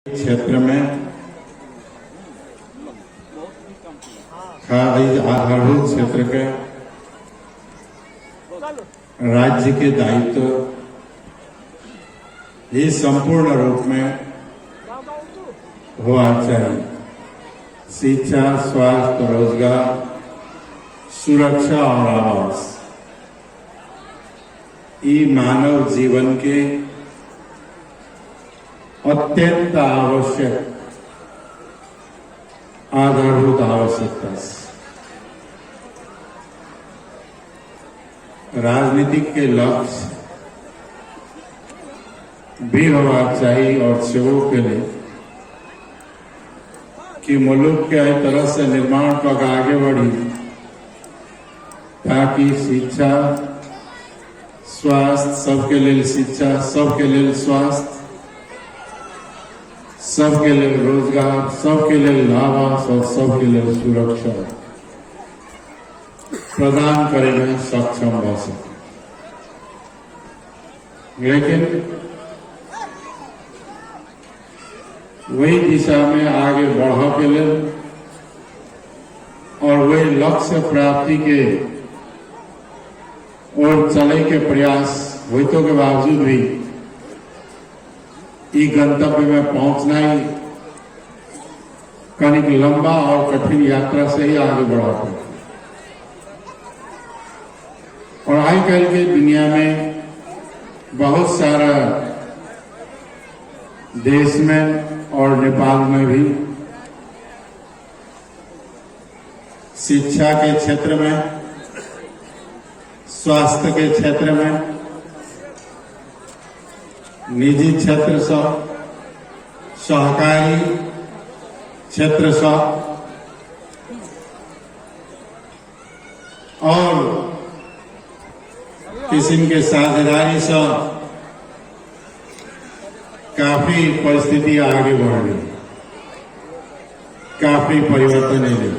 क्षेत्र में आधारभूत क्षेत्र के राज्य के दायित्व ही संपूर्ण रूप में होना चाहिए। शिक्षा, स्वास्थ्य, रोजगार, सुरक्षा और आवास ये मानव जीवन के अत्यंत आवश्यक आधारभूत आवश्यकता। राजनीतिक के लक्ष्य भी होना चाहिए और सेवों के लिए कि मुल्क के तरह से निर्माण तक आगे बढ़ी ताकि शिक्षा, स्वास्थ्य, सबके लिए शिक्षा, सबके लिए स्वास्थ्य, सबके लिए रोजगार, सबके लिए आवास और सबके लिए सुरक्षा प्रदान करे में सक्षम हो सके। लेकिन वही दिशा में आगे बढ़ा के लिए और वही लक्ष्य प्राप्ति के और चले के प्रयास होते के बावजूद भी ई गंतव्य में पहुंचना ही कनिक लंबा और कठिन यात्रा से ही आगे बढ़ा पड़ता। और आजकल की दुनिया में बहुत सारा देश में और नेपाल में भी शिक्षा के क्षेत्र में, स्वास्थ्य के क्षेत्र में, निजी क्षेत्र सब, सहकारी क्षेत्र सब और किस्म के साझेदारी सब काफी परिस्थिति आगे बढ़ रही, काफी परिवर्तन है।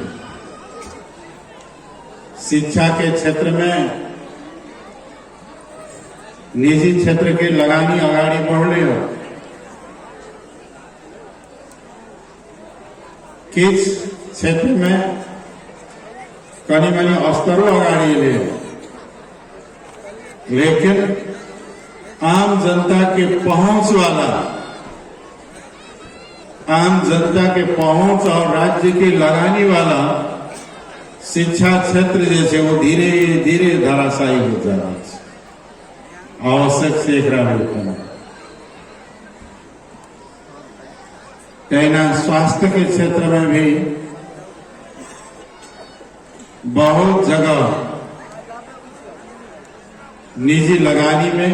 शिक्षा के क्षेत्र में निजी क्षेत्र के लगानी आगाड़ी बढ़ रही हो, किस क्षेत्र में कनी मनी अस्तरों आगाड़ी ले, लेकिन आम जनता के पहुंच वाला, आम जनता के पहुंच और राज्य की लगानी वाला शिक्षा क्षेत्र जैसे वो धीरे धीरे धराशायी हो जा रहा है। आवश्यक से तेना स्वास्थ्य के क्षेत्र में भी बहुत जगह निजी लगानी में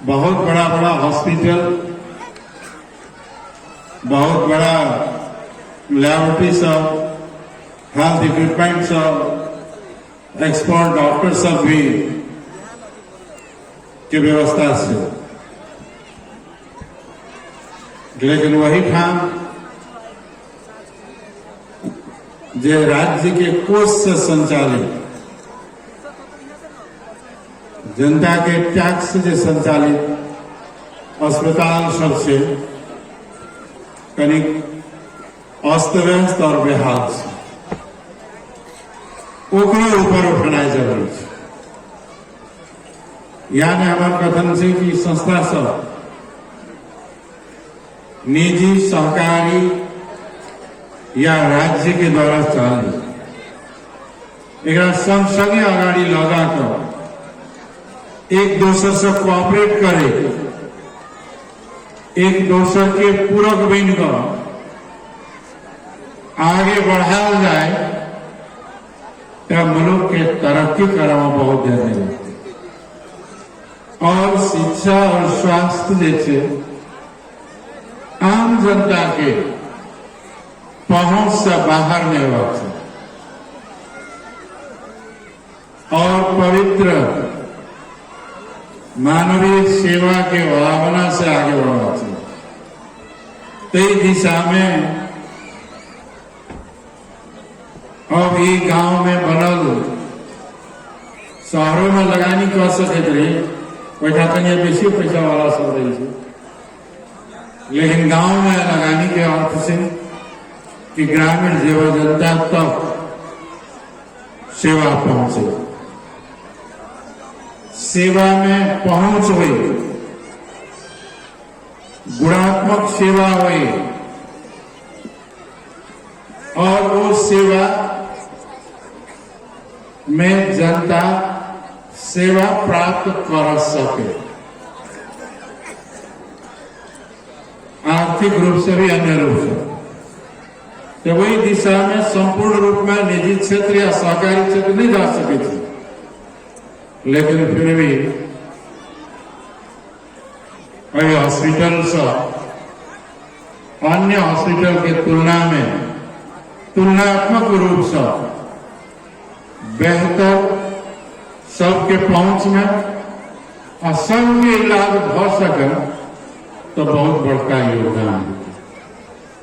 बहुत बड़ा बड़ा हॉस्पिटल, बहुत बड़ा लैबोरेटरी सब, हेल्थ इक्विपमेंट सब, एक्सपर्ट डॉक्टर सब भी की व्यवस्था से, लेकिन वही ठाम जो राज्य के कोष से संचालित, जनता के टैक्स से संचालित अस्पताल सबसे कनिक अस्त व्यस्त और बेहाल से ओकरे ऊपर उठना जरूरी है। यानी हमारे कथन से कि संस्था सब निजी, सहकारी या राज्य के द्वारा चले, एक संगे आगाड़ी लगा कर एक दूसरे से कोऑपरेट करे, एक दूसरे के पूरक बनकर आगे बढ़ाया जाए तो मुल्क के तरक्की करना बहुत जरूरी है। और शिक्षा और स्वास्थ्य जैसे आम जनता के पहुंच से बाहर नहीं होता और पवित्र मानवीय सेवा के भावना से आगे बढ़ना चाहिए। कई दिशा में अब ये गांव में बनल शहरों में लगानी कर सके रही, बैठा तनिया बेसी पैसा वाला सब रही है। लेकिन गांव में लगाने के अर्थ से कि ग्रामीण जीव जनता तक सेवा पहुंचे, सेवा में पहुंच हुई, गुणात्मक सेवा हुई और वो सेवा में जनता सेवा प्राप्त कर सके, आर्थिक रूप से भी अन्य रूप से। तो वही दिशा में संपूर्ण रूप में निजी क्षेत्र या सहकारी क्षेत्र नहीं जा सके थे, लेकिन फिर भी हॉस्पिटल से अन्य हॉस्पिटल की तुलना में तुलनात्मक रूप से बेहतर सबके पहुंच में और सबके इलाज हो सके तो बहुत बड़का योगदान है।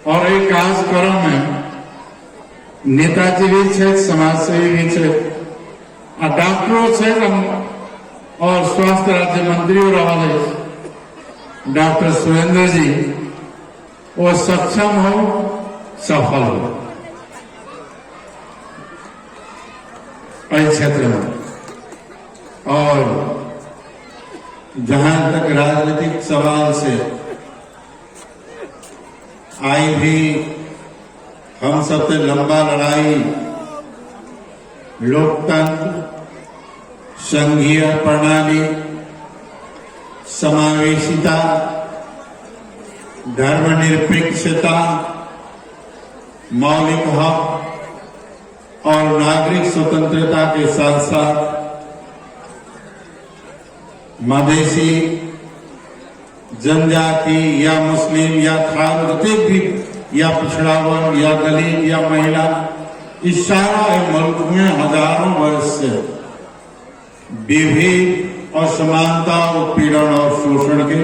और एक कार्यक्रम में नेताजी भी है, समाजसेवी भी है और डॉक्टरों से और स्वास्थ्य राज्य मंत्री रहा डॉक्टर सुरेंद्र जी वो सक्षम हो, सफल हो इस क्षेत्र में। और जहां तक राजनीतिक सवाल से आई भी हम सबसे लंबा लड़ाई लोकतंत्र, संघीय प्रणाली, समावेशिता, धर्मनिरपेक्षता, मौलिक हक और नागरिक स्वतंत्रता के साथ साथ मधेसी, जनजाति या मुस्लिम या खाद्य भी या पिछड़ा वर्ग या दलित या महिला, इस सारा मुल्क में हजारों वर्ष से विभेद, असमानता, उत्पीड़न और शोषण के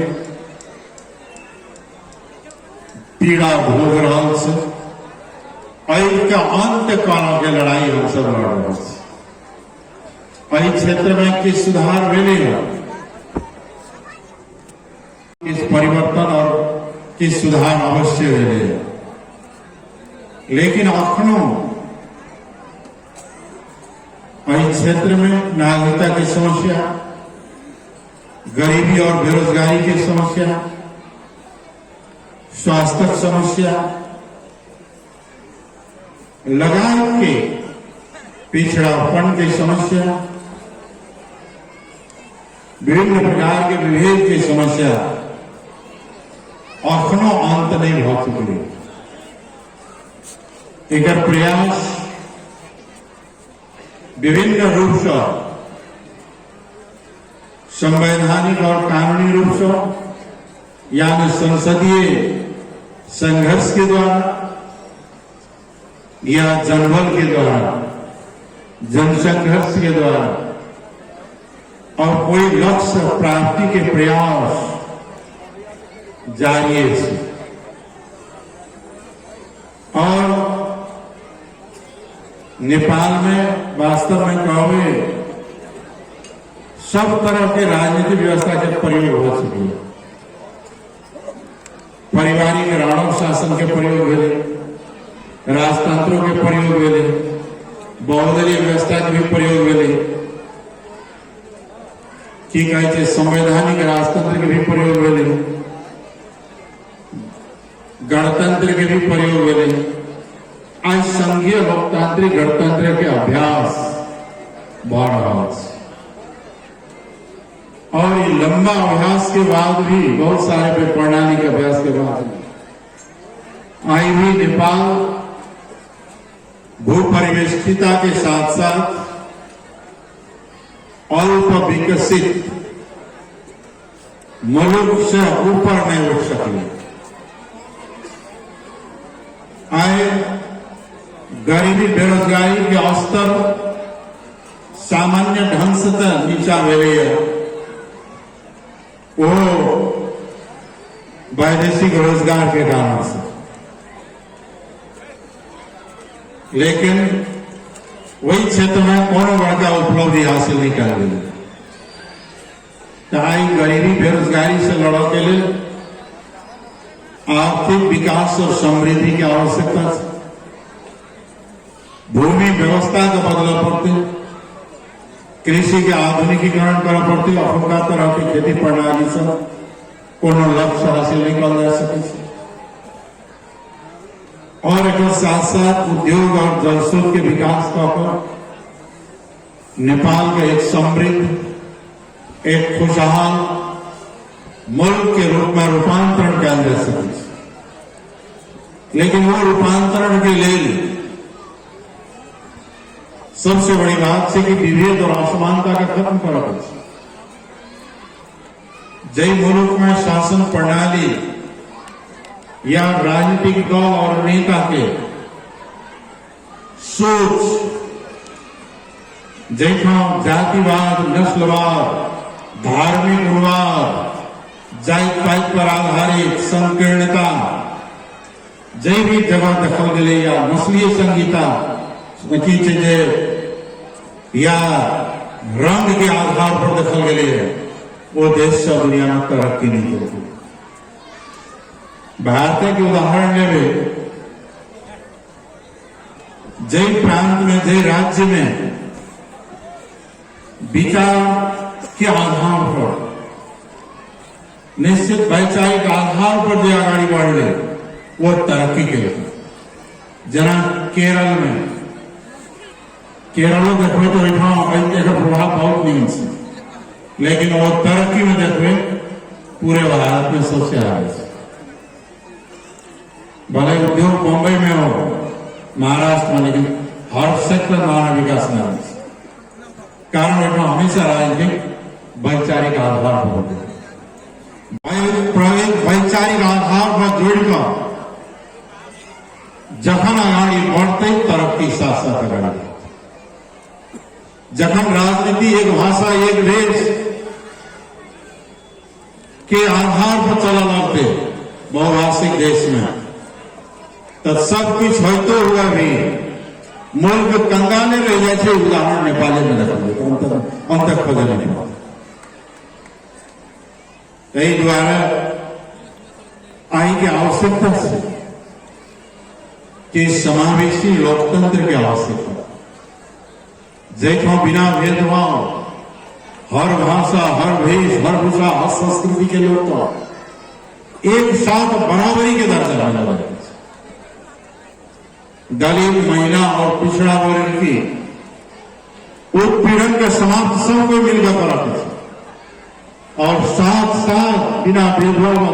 पीड़ा भोग रहा से और इसका अंत करो के लड़ाई हम सब लड़ रहे हैं। इस क्षेत्र में किस सुधार मिलेगा, किस परिवर्तन और किस सुधार अवश्य मिलेगा, लेकिन अखनों इस क्षेत्र में नागरिकता की समस्या, गरीबी और बेरोजगारी की समस्या, स्वास्थ्य समस्या लगा के पिछड़ापन की समस्या, विभिन्न प्रकार के विभेद की समस्या अखनो अंत नहीं हो चुकी। एक प्रयास विभिन्न रूप से संवैधानिक और कानूनी रूप से यानी संसदीय संघर्ष के द्वारा या जनबल के द्वारा, जनसंघर्ष के द्वारा और कोई लक्ष्य प्राप्ति के प्रयास जारी है। और नेपाल में वास्तव में कहोगे सब तरह के राजनीतिक व्यवस्था के प्रयोग हो चुके हैं। पारिवारिक राणव शासन के प्रयोग हुए, राजतंत्रों के प्रयोग हुए, बहुदलीय व्यवस्था के भी प्रयोग हुए, की कहे संवैधानिक राजतंत्र के भी प्रयोग हुए, गणतंत्र के भी प्रयोग हुए। आज संघीय लोकतांत्रिक गणतंत्र के अभ्यास बढ़ रहा है और ये लंबा अभ्यास के बाद भी बहुत सारे प्रणाली के अभ्यास के बाद आई भी नेपाल भूपरिवेष्टिता के साथ साथ अल्प विकसित मुल्क से ऊपर नहीं उठ सके। आए गरीबी बेरोजगारी के स्तर सामान्य ढंग से तो नीचा भेले है, वो वैदेशिक रोजगार के कारण से, लेकिन वही क्षेत्र में कोनो बड़का उपलब्धि हासिल नहीं कर रही। चाहे गरीबी बेरोजगारी से लड़ो के लिए आर्थिक विकास और समृद्धि की आवश्यकता है। भूमि व्यवस्था का बदलाव पड़ते, कृषि के आधुनिकीकरण करा पड़ते, अफुका तरह की खेती प्रणाली से कोनो लक्ष्य हासिल नहीं कर जा सके। और एक साथ साथ उद्योग और जलस्रोत के विकास का नेपाल का एक समृद्ध, एक खुशहाल मुल्क के रूप में रूपांतरण किया जा सके। लेकिन वो रूपांतरण के लिए सबसे बड़ी बात है कि विभेद और असमानता का खत्म करा पड़े। जय मुल्क में शासन प्रणाली या राजनीतिक दल और नेता के सोच जैसा जातिवाद, नस्लवाद, धार्मिक उन्माद, जात पात पर आधारित संकीर्णता जैविक जगह दखल गए या नस्लीय संहिता की चीजें या रंग के आधार पर दखल गए, वो देश से दुनिया में तरक्की नहीं होती। भारत के उदाहरण में जय प्रांत में, जय राज्य में विचार के आधार पर, निश्चित वैचारिक आधार पर जो आगे बढ़ रहे वो तरक्की के लिए। जना केरल में, केरल देखो तो एक प्रभाव बहुत नहीं है, लेकिन वो तरक्की में देखो पूरे भारत में सबसे आगे। भले उद्योग मुंबई में हो, महाराष्ट्र में, लेकिन हर सेक्टर मानव विकास में कारण एक हमेशा राजनीतिक वैचारिक आधार पर होते हैं। वैचारिक आधार पर जोड़कर जखन आगे बढ़ते तरक्की साथ साथ आगे, जखन राजनीति एक भाषा एक देश के आधार पर चला लगते बहुभाषिक देश में, तो सब कुछ होते हुआ भी मुल्क कंगाले रह जाए। उदाहरण नेपाल में देखा अंत खोजे नहीं पाते। यही द्वारा आई की आवश्यकता से कि समावेशी लोकतंत्र की आवश्यकता, जैसा बिना भेदभाव हर भाषा, हर भेष, हर भूषा, हर संस्कृति के लोग एक साथ बराबरी के दर्जा में लगे। दलित, महिला और पिछड़ा वर्ग की उत्पीड़न के समाप्त सबको मिलकर कराते और साथ साथ बिना भेदभाव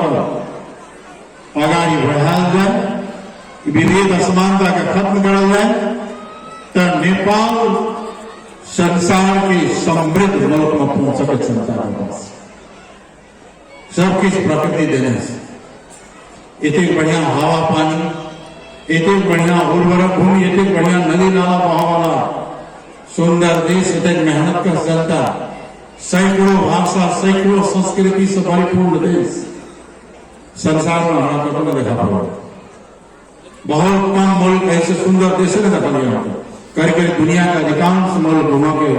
आगे बढ़ाया जाए, विभेद असमानता का खत्म करा जाए, तो नेपाल संसार की समृद्ध मुल्क में पहुंच सके। संसार के पास सब कुछ प्रकृति देने से, इतनी बढ़िया हवा पानी, इतनी बढ़िया उर्वरक भूमि, इतनी बढ़िया नदी नाला बहावाला सुंदर देश, इतनी मेहनत का जनता, सैकड़ों भाषा, सैकड़ों संस्कृति से परिपूर्ण देश संसार में हमारा कभी न देखा पड़ा। बहुत कम मुल्क ऐसे सुंदर देश ने देखा लिया करके दुनिया का अधिकांश मुल्क घुमा के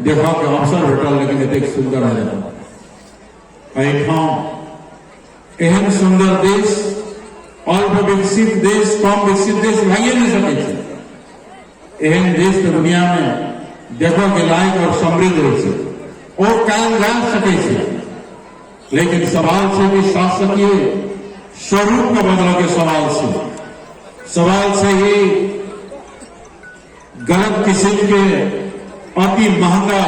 देखा के अवसर भेटल, लेकिन इतने सुंदर है एहन सुंदर देश, अल्प विकसित देश, कम विकसित देश भाइये नहीं सके। एहन देश तो दुनिया में देखो के लायक और समृद्ध हो और काल जा सके। लेकिन सवाल से भी शासकीय स्वरूप का बदला के सवाल से ही गलत किस्म के अति महंगा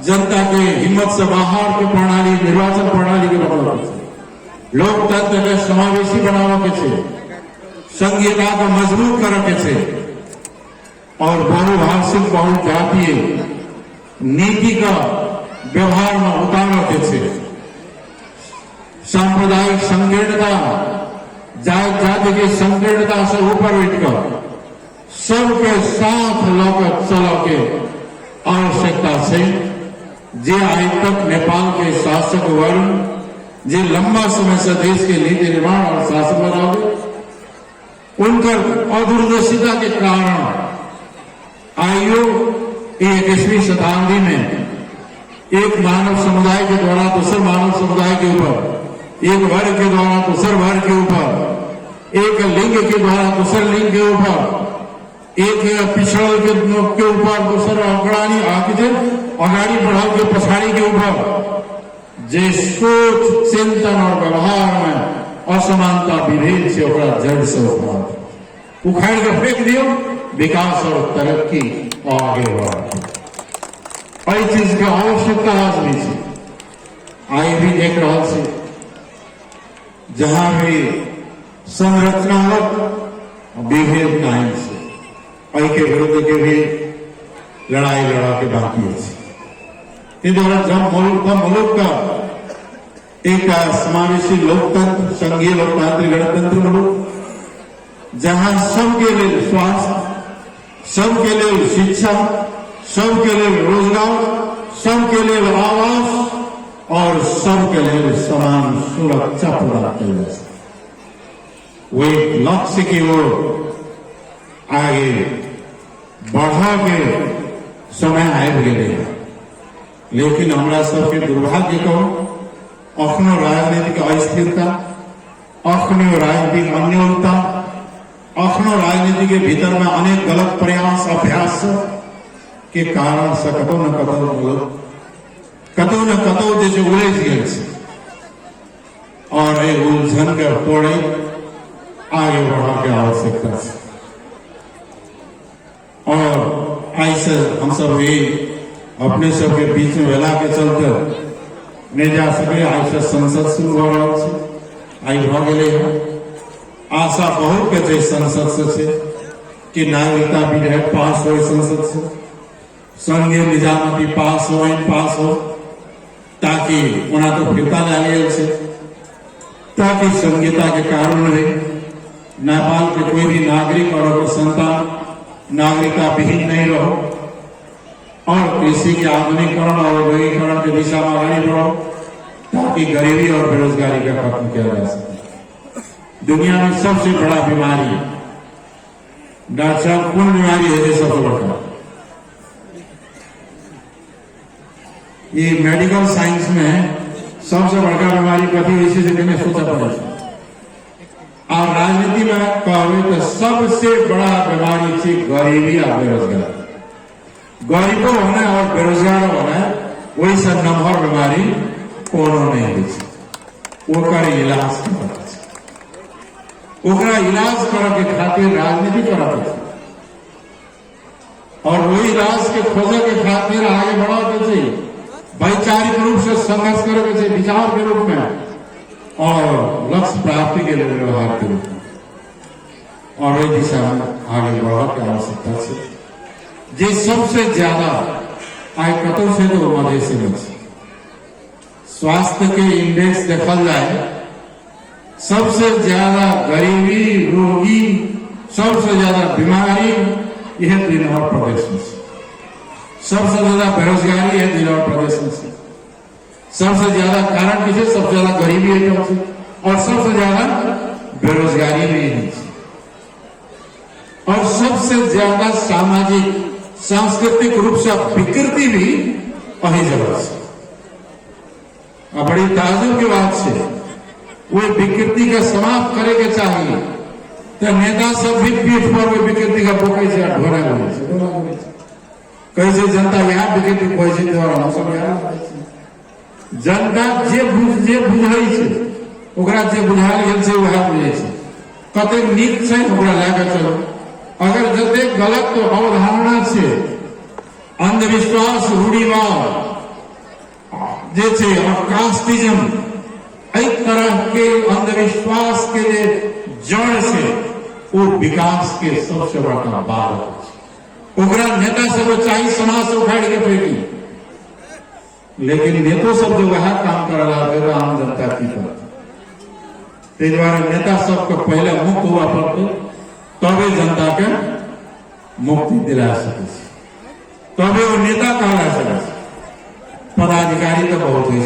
जनता के हिम्मत से बाहर की प्रणाली, निर्वाचन प्रणाली के बदला लोकतंत्र के समावेशी बनावा के छे, संघीयता को मजबूत करे के छे और बहुभाषिक बहुजातीय नीति का व्यवहार में उतारवा के छे। सांप्रदायिक संकीर्णता, जात जाति की संकीर्णता से ऊपर उठकर सबके साथ लोग चलो के आवश्यकता से जे आज तक नेपाल के शासक वर्ग जे लंबा समय से देश के नीति निर्माण और शासन में रहे, उनकर अदूरदर्शिता के कारण आयोग 21वीं शताब्दी में एक मानव समुदाय के द्वारा दूसरे मानव समुदाय के ऊपर एक वर्ग के द्वारा दूसरे वर्ग के ऊपर, एक लिंग के द्वारा दूसरे लिंग के ऊपर, एक पिछड़ल के ऊपर दूसरा अगाड़ी बढ़ल के पछाड़ी के ऊपर जे सोच चिंतन और व्यवहार में असमानता विभेद से जड़ से उखाड़ के फेंक दियो, विकास और तरक्की आगे बढ़। एहि चीज के आवश्यकता आज भी है। आई भी देख रहा से जहां भी संरचनात्मक विभेद नहीं से एहि के विरुद्ध के भी लड़ाई लड़ा के बाकी है। जब मुल्क का एक समावेशी लोकतंत्र, संघीय लोकतांत्रिक गणतंत्र मुल्क जहां सबके लिए स्वास्थ्य, सबके लिए शिक्षा, सबके लिए रोजगार, सबके लिए आवास और सबके लिए समान सुरक्षा प्रदान की जा सके, वो एक लक्ष्य की ओर आगे बढ़ा के समय आबि गेलै। लेकिन हमरा सबके दुर्भाग्य कहूं, अखनो राजनीतिक अस्थिरता, अखनो राजनीतिक अन्योन्यता, अखनो राजनीति के भीतर में अनेक गलत प्रयास अभ्यास के कारण से कतौ न कतौ जैसे उलझ गए और एक उलझन के तोड़े आगे बढ़ा के आवश्यकता से। और ऐसे हम सब भी अपने सबके बीच में वेला के चलते नहीं जा सके। ऐसे संसद शुरू हो रहा है, आई भ गए आशा बहुत के संसद से कि नागरिकता विधेयक पास हो, संसद से संघीय निजामती पास हो ताकि उन्हें तो फिरता लागे से ताकि संहिता के कारण रहे नेपाल के कोई भी नागरिक और संतान नागरिकता विहीन नहीं रहो और कृषि के आधुनिकीकरण और औद्योगिकरण की दिशा में आगे बढ़ो ताकि गरीबी और बेरोजगारी का खत्म किया जा सके। दुनिया में सबसे बड़ा बीमारी डॉक्टर साहब कौन बीमारी है जो सबसे बड़ा? ये मेडिकल साइंस में सबसे बड़का बीमारी कथी इसी से मैंने सोचा पड़ा और राजनीति में कहे तो सबसे बड़ा बीमारी थी गरीबी और बेरोजगार। गरीबों होना और बेरोजगार होना वही सब नंबर बीमारी कोनो नहीं दी। इलाज करे के खातिर राजनीति करते और वही इलाज के खोजे के खातिर आगे बढ़ाते थे, वैचारिक रूप से संघर्ष करे के विचार के रूप में और लक्ष्य प्राप्ति के लिए व्यवहार के रूप में और वही दिशा में आगे बढ़ा की आवश्यकता से जे सबसे ज्यादा आय कतौ से तो मधेसी में स्वास्थ्य के इंडेक्स देखा जाए सबसे ज्यादा गरीबी, रोगी, सबसे ज्यादा बीमारी यह दिल्ली प्रदेश में, सबसे ज्यादा बेरोजगारी है दिल्ली प्रदेश में, सबसे ज्यादा कारण किसे सबसे ज्यादा गरीबी है और सबसे ज्यादा बेरोजगारी भी है और सबसे ज्यादा सामाजिक सांस्कृतिक रूप से विकृति भी वही जगह से। बड़ी ताजुब की बात से वो विकृति का समाप्त करे के चाहिए तो नेता सब भी पीठ पर वो विकृति का पोखे से ढोरा कैसे जनता यहाँ विकृति कैसे जनता जे बुझे ओकरा जे बुझायल गेल छै वह बुझे कते नीक छै ओकरा लेकर चलो। अगर जते गलत अवधारणा से अंधविश्वास रूढ़िवाद जे छै और कास्टिज्म एक तरह के अंधविश्वास के लिए जड़ से वो विकास के सबसे बड़ा बात ओकरा नेता सब चाहिए समाज से उखाड़ के फेंकी, लेकिन नेतो सब जो वह काम कर रहा है आम जनता की तरफ नेता सबको पहले मुक्त हुआ पड़ते तबे जनता के मुक्ति दिला सके तबे वो नेता कहा सके। पदाधिकारी तो बहुत है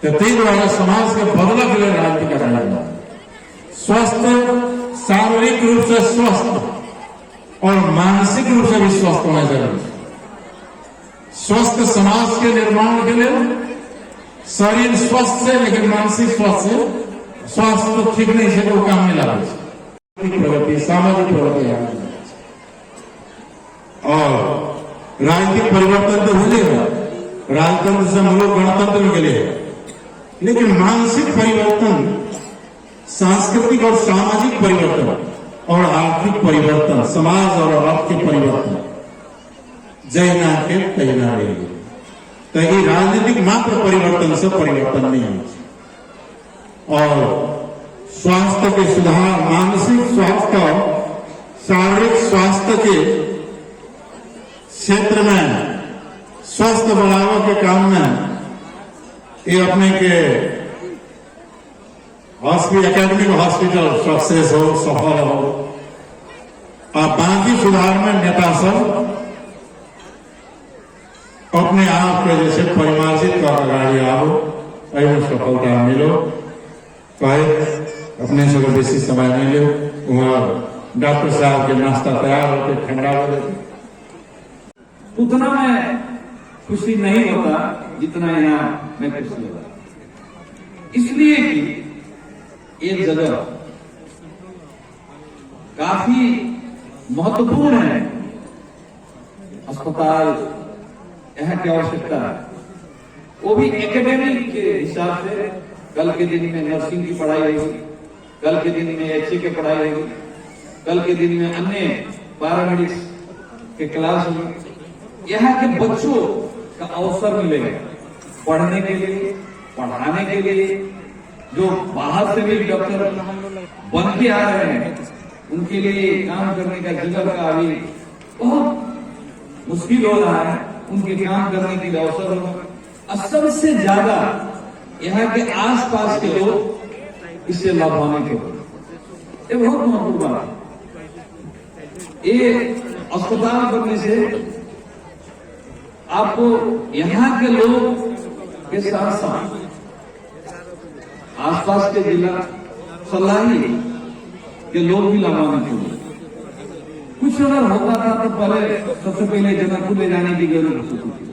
तो द्वारा समाज के बदला के लिए राजनीति करना स्वस्थ, शारीरिक रूप से स्वस्थ और मानसिक रूप से भी स्वस्थ होना जरूरी है। स्वस्थ समाज के निर्माण के लिए शरीर स्वस्थ है लेकिन मानसिक स्वास्थ्य तो ठीक नहीं है तो काम में लागे प्रगति सामाजिक प्रगति और राजनीतिक परिवर्तन तो हो जाएगा, राजतंत्र से हम लोग गणतंत्र में गए, लेकिन मानसिक परिवर्तन, सांस्कृतिक और सामाजिक परिवर्तन और आर्थिक परिवर्तन, समाज और अर्थ के परिवर्तन जैना के तैना रहेगी। तो ये राजनीतिक मात्र परिवर्तन से परिवर्तन नहीं है। और स्वास्थ्य के सुधार, मानसिक स्वास्थ्य और शारीरिक स्वास्थ्य के क्षेत्र में स्वास्थ्य बढ़ावा के काम में ये अपने के एकेडमिक हॉस्पिटल सक्सेस हो, सफल हो, और बाकी सुधार में नेता सब अपने आप के जैसे परिमार्जित कर गाड़ी आओ अभी सफलता मिलो, कहे अपने से बेसी समय नहीं लो, वहां डॉक्टर साहब के नाश्ता तैयार होकर ठंडा हो जाते, उतना मैं खुशी नहीं होता जितना यहाँ मैं खुशी होता, इसलिए कि एक जगह काफी महत्वपूर्ण है, अस्पताल यहाँ की आवश्यकता है, वो भी एकेडमिक के हिसाब से। कल के दिन में नर्सिंग की पढ़ाई होगी, कल के दिन में एचए की पढ़ाई होगी, कल के दिन में अन्य पैरामेडिक्स के क्लास होगी। यहाँ के बच्चों का अवसर मिलेगा पढ़ने के लिए, पढ़ाने के लिए। जो बाहर से भी डॉक्टर बन के आ रहे हैं उनके लिए काम करने का जीवन का अभी बहुत मुश्किल हो रहा है, उनके काम करने के लिए अवसर होगा। और सबसे ज्यादा यहाँ के आसपास के लोग इससे लाभान्वित होंगे। ये बहुत महत्वपूर्ण बात है। ये अस्पताल बनने से आपको यहाँ के लोग के साथ साथ आसपास के जिला सलाही के लोग भी लाभान्वित होंगे। कुछ अगर होता था तो पहले सबसे पहले जनकपुर ले जाने की जरूरत होती थी,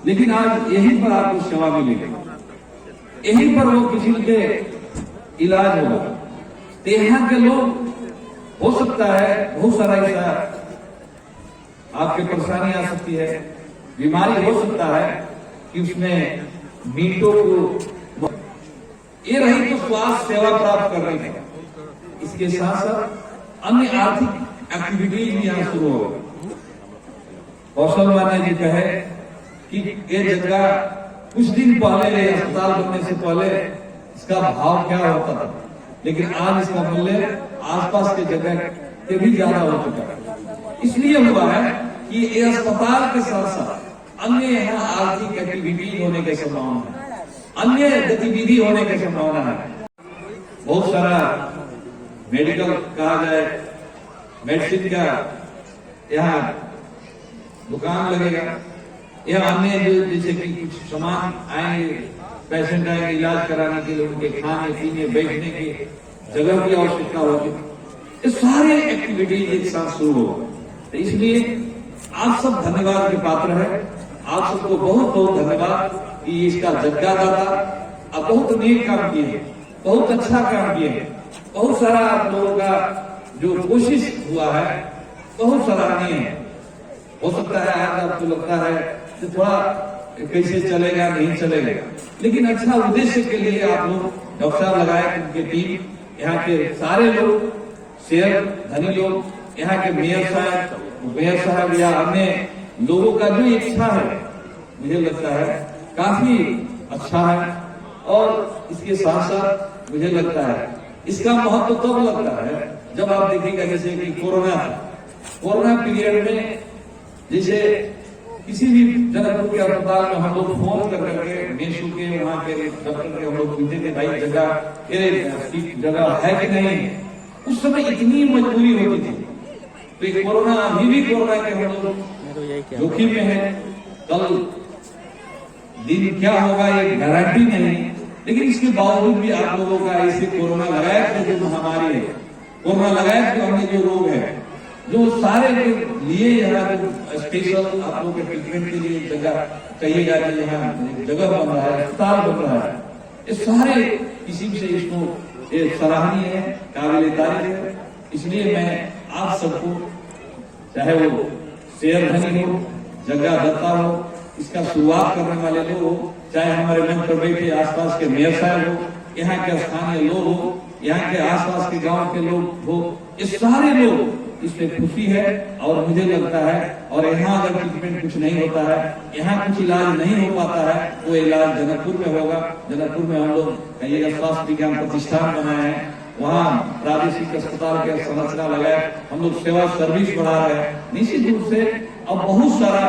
लेकिन आज यहीं पर आपको सेवा मिलेगी, यहीं पर वो किसी के इलाज होगा। तो यहाँ के लोग हो सकता है बहुत सारा ऐसा आपके परेशानी आ सकती है, बीमारी हो सकता है कि उसमें मिनटों को ये रही तो स्वास्थ्य सेवा प्राप्त कर रही है। इसके साथ साथ अन्य आर्थिक एक्टिविटीज भी यहाँ शुरू होगा। कौशल वाले जी कहे कि ये जगह कुछ दिन पहले अस्पताल बनने से पहले इसका भाव क्या होता था, लेकिन आज इसका मूल्य आसपास के जगह के भी ज्यादा हो चुका है। इसलिए हुआ है कि ये अस्पताल के साथ साथ अन्य यहाँ आर्थिक एक्टिविटी होने की संभावना है, अन्य गतिविधि होने की संभावना है। बहुत सारा मेडिकल कहा जाए, मेडिसिन का यहाँ दुकान लगेगा, या अन्य जो जैसे कि कुछ सामान आएंगे, पेशेंट आएंगे इलाज कराने के लिए, उनके खाने पीने बैठने की जगह की आवश्यकता होगी। ये सारे एक्टिविटीज एक साथ शुरू होगा। तो इसलिए आप सब धन्यवाद के पात्र है। आप सबको बहुत बहुत धन्यवाद कि इसका जगदादाता आप बहुत नेक काम किए, बहुत अच्छा काम किए, बहुत सारा आप लोगों का जो कोशिश हुआ है बहुत सराहनीय है। हो सकता है आज आपको लगता है कि थोड़ा कैसे चलेगा नहीं चलेगा, लेकिन अच्छा उद्देश्य के लिए आप लोग डॉक्टर साहब लगाए, उनकी टीम, यहाँ के सारे लोग, शेयर धनी लोग, यहाँ के मेयर साहब या अन्य लोगों का जो इच्छा है मुझे लगता है काफी अच्छा है। और इसके साथ साथ मुझे लगता है इसका महत्व तब लगता है जब आप देखिएगा जैसे कि कोरोना पीरियड में जैसे किसी भी जनकपुर के अस्पताल में हम लोग फोन कर करके मेशू के वहाँ के डॉक्टर के हम लोग पूछते थे भाई जगह है कि नहीं। उस समय इतनी मजबूरी होती थी। तो कोरोना अभी भी कोरोना के हम लोग जोखिम में है, कल दिन क्या होगा ये गारंटी नहीं, लेकिन इसके बावजूद भी आप लोगों का ऐसे कोरोना लगाया जो महामारी है, कोरोना लगाया जो अन्य जो रोग है जो सारे के लिए यहाँ स्पेशल आप लोग के ट्रीटमेंट के लिए जगह कहिएगा कि यहाँ जगह बन रहा है, अस्पताल बन रहा है, ये सारे किसी से इसको ये सराहनीय है, काबिल तारीफ है। इसलिए मैं आप सबको, चाहे वो शेयर धनी हो, जगह दत्ता हो, इसका शुरुआत करने वाले लोग हो, चाहे हमारे मंच पर बैठे आसपास के मेयर साहब हो, यहाँ के स्थानीय लोग हो, यहाँ के आसपास के गांव के लोग हो, ये सारे लोग इसमें खुशी है। और मुझे लगता है, और यहाँ अगर ट्रीटमेंट कुछ नहीं होता है, यहाँ कुछ इलाज नहीं हो पाता है, वो इलाज जनकपुर में होगा। जनकपुर में हम लोग कहिएगा स्वास्थ्य विज्ञान प्रतिष्ठान बनाए हैं, वहाँ प्रादेशिक अस्पताल के संरचना लगाए, हम लोग सेवा सर्विस बढ़ा रहे हैं। निश्चित रूप से अब बहुत सारा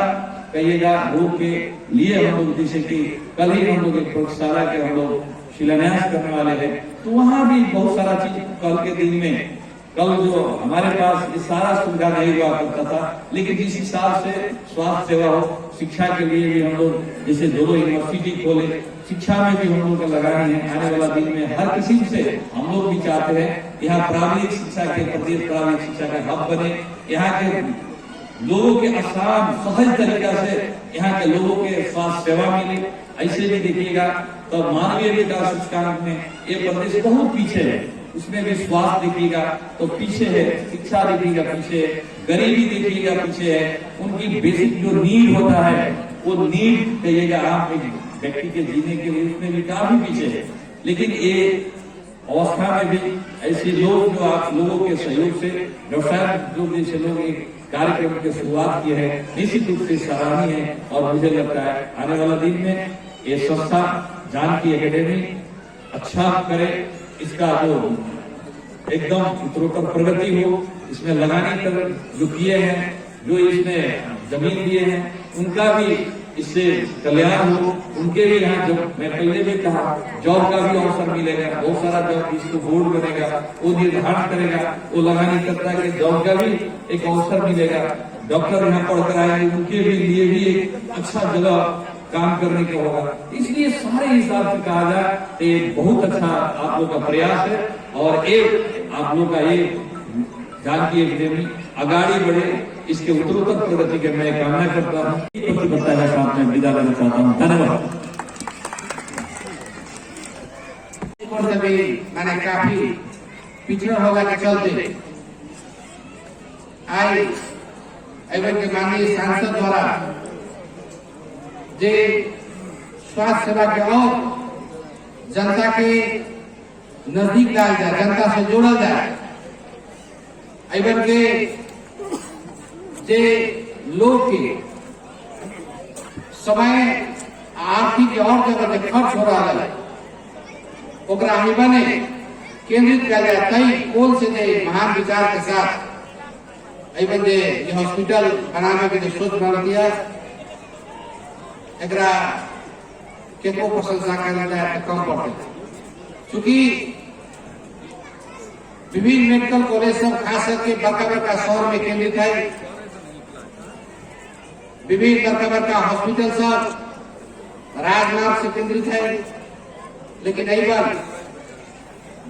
कहिएगा रोग के लिए हम लोग, जैसे कि कल ही हम लोग एक प्रयोगशाला के हम लोग शिलान्यास करने वाले हैं, तो वहाँ भी बहुत सारा चीज कल के दिन में, कल जो हमारे पास ये सारा सुविधा नहीं हुआ करता था, लेकिन जिस हिसाब से स्वास्थ्य सेवा हो, शिक्षा के लिए भी हम लोग जैसे दोनों यूनिवर्सिटी खोले, शिक्षा में भी हम लोग लगानी है। आने वाला दिन में हर किसी से हम लोग भी चाहते हैं यहाँ प्राविधिक शिक्षा के प्रति प्राविधिक शिक्षा का हब बने, यहाँ के लोगों के आसान सहज तरीका से यहाँ के लोगों के स्वास्थ्य सेवा मिले। ऐसे भी देखिएगा तो मानवीय विकास सूचकांक में ये प्रदेश बहुत पीछे है, उसमें भी स्वास्थ्य देखिएगा तो पीछे है, शिक्षा देखिएगा पीछे है, गरीबी देखिएगा पीछे है, उनकी बेसिक जो नीड होता है वो नीड कहिएगा आप एक व्यक्ति के जीने के लिए, उसमें भी काफी पीछे है। लेकिन ये अवस्था में भी ऐसे लोग जो आप लोगों के सहयोग से व्यवसाय लोग जैसे लोग एक कार्यक्रम की शुरुआत की है, निश्चित रूप से सराहनीय है। और मुझे लगता है आने वाला दिन में ये संस्था जानकी एकेडमी अच्छा करे, इसका जो एकदम उत्तरोत्तर प्रगति हो, इसमें लगाने कर जो किए हैं, जो इसमें जमीन दिए हैं, उनका भी इससे कल्याण हो, उनके भी यहाँ जब मैं पहले भी कहा जॉब का भी अवसर मिलेगा, बहुत सारा जॉब इसको बोर्ड बनेगा, वो निर्धारण करेगा, वो लगानी करता है कि जॉब का भी एक अवसर मिलेगा, डॉक्टर यहाँ पढ़कर आएंगे, उनके भी लिए भी एक अच्छा जगह काम करने का होगा। इसलिए सारे हिसाब से कहा जाए ये बहुत अच्छा आप लोग का प्रयास है, और एक आप लोग का ये जानकी एकेडमी आगाड़ी बढ़े, इसके उत्तरोत्तर प्रगति की मैं कामना करता हूँ। बताने का साथ में विदा लेना चाहता हूँ। धन्यवाद। मैंने काफी पिछड़ा होगा के चलते आई एवं के माननीय सांसद द्वारा जे स्वास्थ्य सेवा के और जनता के नजदीक लाया जाए, जनता से जोड़ा जाए, एवं के जे लोग के समय आर्थिक और जगह जो खर्च हो रहा है ओकरा ही बने केंद्रित किया जाए, तई कोल से जे महान विचार के साथ एवं जे हॉस्पिटल बनाने के जो सोच बना दिया एकरा के को प्रशंसा करना जाए तो कम पड़ते, क्योंकि विभिन्न मेडिकल कॉलेज सब खास करके बड़का बड़का शहर में केंद्रित है, विभिन्न बड़का बड़का हॉस्पिटल सब राजमार्ग से केंद्रित है, लेकिन यही बार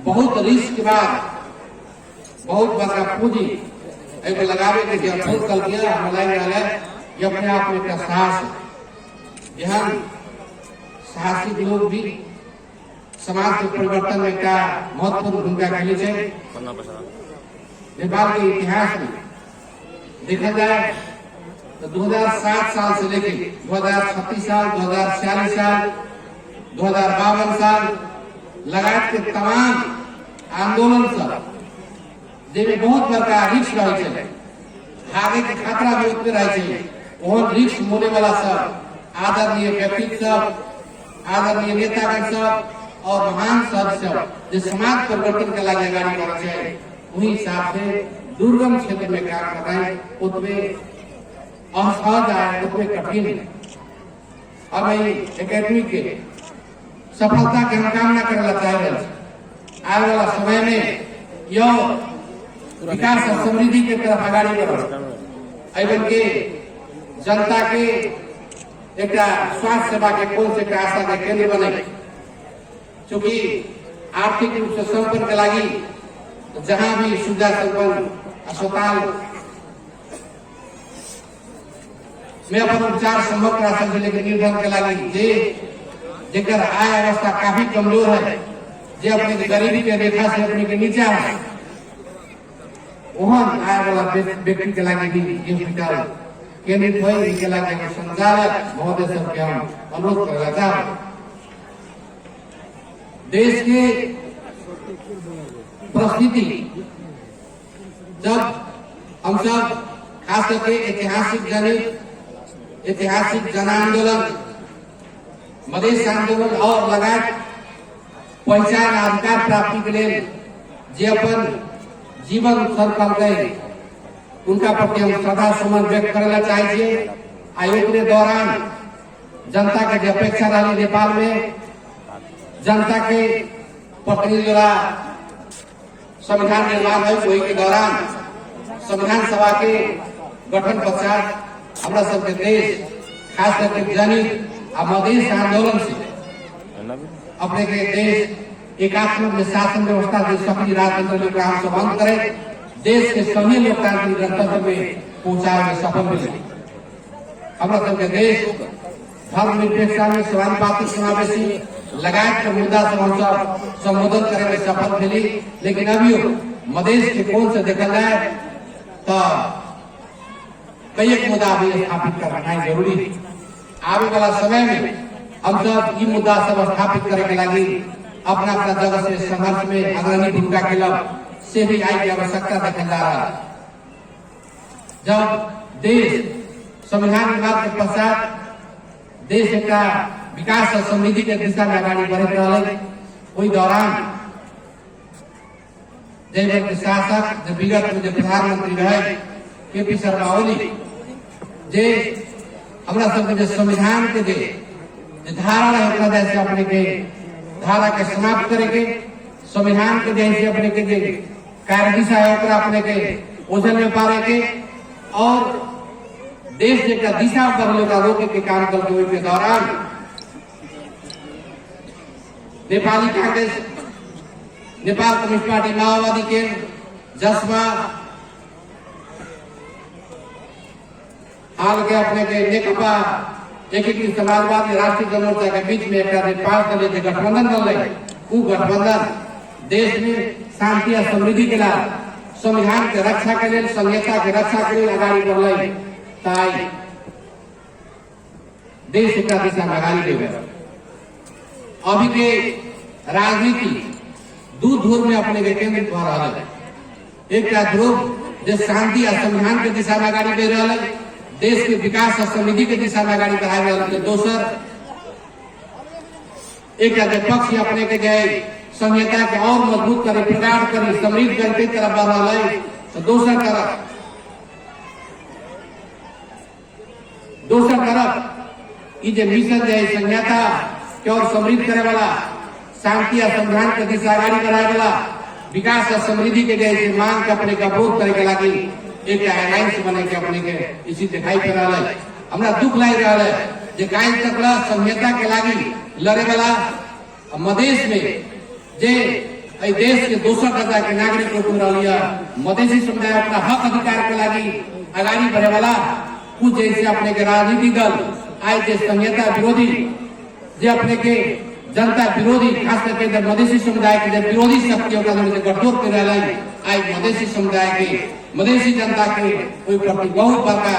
बहुत रिस्क के बाद बहुत बड़का पूंजी एगो लगावे के जो अफसोस कर दिया हमारे वाला ये अपने आप में एक साहस है। यहाँ साहसिक लोग भी समाज के परिवर्तन में का महत्वपूर्ण भूमिका खेली है। नेपाल के इतिहास में देखा जाए तो 2007 साल से लेकर 2036 साल, 2046 साल, 2052 साल लगातार के तमाम आंदोलन सब जिसमें बहुत बड़का रिस्क रहे थे, आगे के खतरा भी उतने रहे थे, वो रिस्क होने वाला सब आदरणीय व्यक्ति सब, आदरणीय नेता सब और महान सब जो समाज परिवर्तन के लिए गाड़ी कर है, वही हिसाब से दुर्गम क्षेत्र में काम कर रहे हैं, उतने असहज आए, उतने कठिन है। अब एकेडमी के सफलता की हम कामना करना चाह रहे हैं। आने वाला समय में यह विकास और समृद्धि की तरफ आगाड़ी बढ़े एवं के जनता के एक स्वास्थ्य सेवा के कोल से आशा के केंद्र बने, क्योंकि आर्थिक रूप से संपन्न के लगी जहां भी सुविधा संपन्न अस्पताल में अपन उपचार संभव करा सके, लेकिन निर्धन के लागी जे जेकर आय अवस्था काफी कमजोर है, जे अपने के गरीबी के रेखा से अपने के नीचे है, वहाँ आय वाला व्यक्ति के लागी भी ये हॉस्पिटल केंद्रित हुई। इनके लागी हम संचालक महोदय सबके हम अनुरोध करना चाहते। देश के परिस्थिति जब हम सब खास करके ऐतिहासिक जन आंदोलन, मधेश आंदोलन और लगातार पहचान अधिकार प्राप्ति के लिए जे अपन जीवन सर कर गए, उनका प्रति हम श्रद्धा सुमन व्यक्त करना चाहिए। आयोग के दौरान जनता के जो अपेक्षा रही नेपाल में, जनता के प्रतिनिधि द्वारा संविधान निर्माण है, वही के दौरान संविधान सभा के गठन पश्चात हमारा सबके देश खास करके जनहित और मधेश आंदोलन से अपने के देश एकात्मक शासन व्यवस्था जो सक्रिय राजतंत्र का हम संबंध करे, देश के सभी लोकतांत्रिक गणतंत्र में पहुंचाने में सफल मिले। हमारा सबके देश धर्मनिरपेक्षता में समानुपातिक समावेशी लगातार के मुद्दा से संबोधन करे में सफल मिली। लेकिन अभी मधेश के कोण से देखा जाए तो कई एक मुद्दा भी स्थापित करना जरूरी है। आने वाला समय में हम सब ये मुद्दा सब स्थापित करे के लगी अपना अपना जगह से संघर्ष में अग्रणी भूमिका के से भी आई की आवश्यकता देखा जा रहा है। जब देश संविधान निर्माण के पश्चात देश का विकास और समृद्धि के दिशा में आगे बढ़ रहा है, वही दौरान जय शासक जो विगत में जो प्रधानमंत्री रहे के.पी. शर्मा ओली जे हमारा सबके जो संविधान के जो धारा है जैसे अपने के धारा के समाप्त करेंगे, संविधान के जैसे अपने के जो कार्य दिशा है अपने के ओझल में पारेंगे और देश का दिशा बदले का रोके के काम करते हुए के दौरान नेपाली कांग्रेस, नेपाल कम्युनिस्ट पार्टी माओवादी के जसमा हाल के अपने के नेकपा एकीकृत समाजवादी राष्ट्रीय जनमोर्चा के बीच में एक 5 दलीय गठबंधन बन रहे, वो गठबंधन देश में शांति और समृद्धि के लिए, संविधान के रक्षा के लिए, संहिता के रक्षा के लिए आगे बढ़ रही ताई देश का दिशा में आगे बढ़। अभी के राजनीति दूर दूर में अपने के केंद्रित हो रहा है। एक ध्रुव जो शांति और संविधान के दिशा में आगे बढ़ रहा है, देश के विकास और समृद्धि के दिशा में आगे बढ़ा रहा है। दोसर एक पक्ष अपने के गए संहिता के और मजबूत करे, प्रगाढ़ करे, समृद्ध करके तरफ बढ़ रहा है। तो दोसर तरफ ये मिशन जो संहिता के और समृद्ध करे वाला, शांति और संविधान के दिशा आगे बढ़ाए वाला, विकास और समृद्धि के जैसे मांग के अपने का बोध करे के लगी एक अलायंस बने के अपने के इसी दिखाई पड़ रहा है। हमारा दुख लग रहा है जो काल तक संहिता के लगी लड़े वाला मधेश में जे देश के दोसर दर्जा के नागरिक को लिया मधेसी समुदाय अपना हक अधिकार के लगी आगाड़ी बढ़े वाला कुछ जैसे अपने के राजनीतिक दल आज जे संहिता विरोधी जे अपने के जनता विरोधी खास करके मधेसी समुदाय के विरोधी शक्तियों का गठजोड़ कर रहा है। आज मधेसी समुदाय के मधेसी जनता के कोई प्रति बहुत बड़का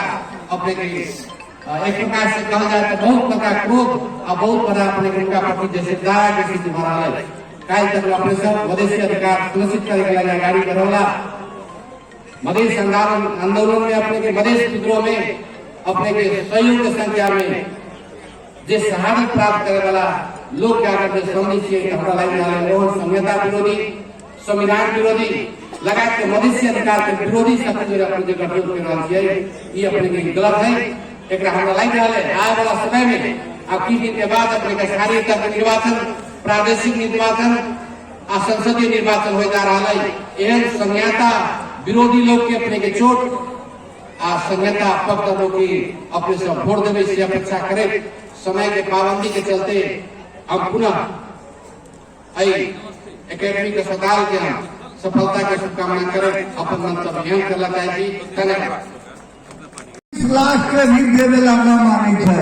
अपने के एक प्रकार से कहा जाए तो बहुत बड़ा क्रोध और बहुत बड़ा अपने उनका प्रति जैसे दाया के स्थिति बना है। काल तक अपने सब मधेसी अधिकार सुनिश्चित करने लगे गाड़ी करोला मधेश आंदोलन में अपने के मधेश विद्रोह में अपने के सहयोग की संख्या में जो शहादत प्राप्त करने वाला लोग क्या करते संहिता विरोधी, संविधान विरोधी लगा के मधेसी अधिकार के विरोधी शक्ति अपने गठजोड़ कर रहा है। ये अपने के गलत है। एक हमारा लग रहा है आने वाला समय में अब 3 दिन के बाद अपने का स्थानीय तक निर्वाचन, प्रादेशिक निर्वाचन और संसदीय निर्वाचन हो जा रहा है। यह संहिता विरोधी लोग के अपने के चोट आ संहिता पक्ष लोग की अपने से वोट देने से अपेक्षा करे। समय के पाबंदी के चलते हम पुनः एकेडमी के अस्पताल के हम सफलता की शुभकामना करें। अपन मंतव्य करना चाहिए। धन्यवाद। लाख के भी देवेला न मानी है।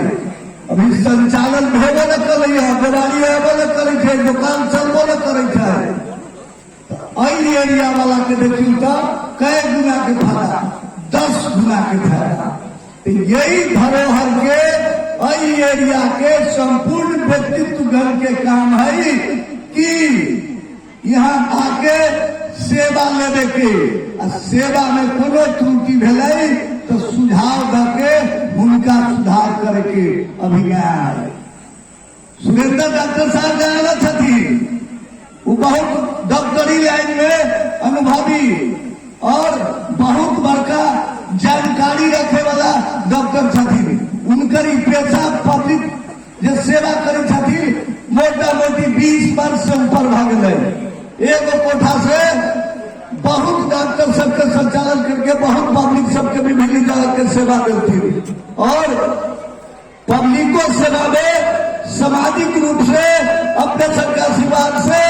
अभी संचालन भेबे न करे, गाड़ी आबे न करे, दुकान चलबो न करे। एरिया वाला के देखियो तो कई गुना के फायदा, 10 गुना के फायदा। तो यही धरोहर के एरिया के संपूर्ण व्यक्तित्व गण के काम है कि यहाँ आके सेवा लेवे के, सेवा में कोनो त्रुटि भेलै तो सुझाव दे उनका सुधार करे के अभियान। सुरेंद्र डॉक्टर साहब जाना छथिन, वो बहुत डॉक्टरी लाइन में अनुभवी और बहुत बड़का जानकारी रखे वाला डॉक्टर छथिन। उनकर पेशा पब्लिक जो सेवा करे छथिन मोटा मोटी 20 वर्ष से ऊपर भाग गए। एगो कोठा से बहुत डॉक्टर सबके संचालन करके बहुत पब्लिक सबके विभिन्न जगह के सेवा देती और पब्लिको सेवा में सामाजिक रूप से अपने सबका आशीर्वाद से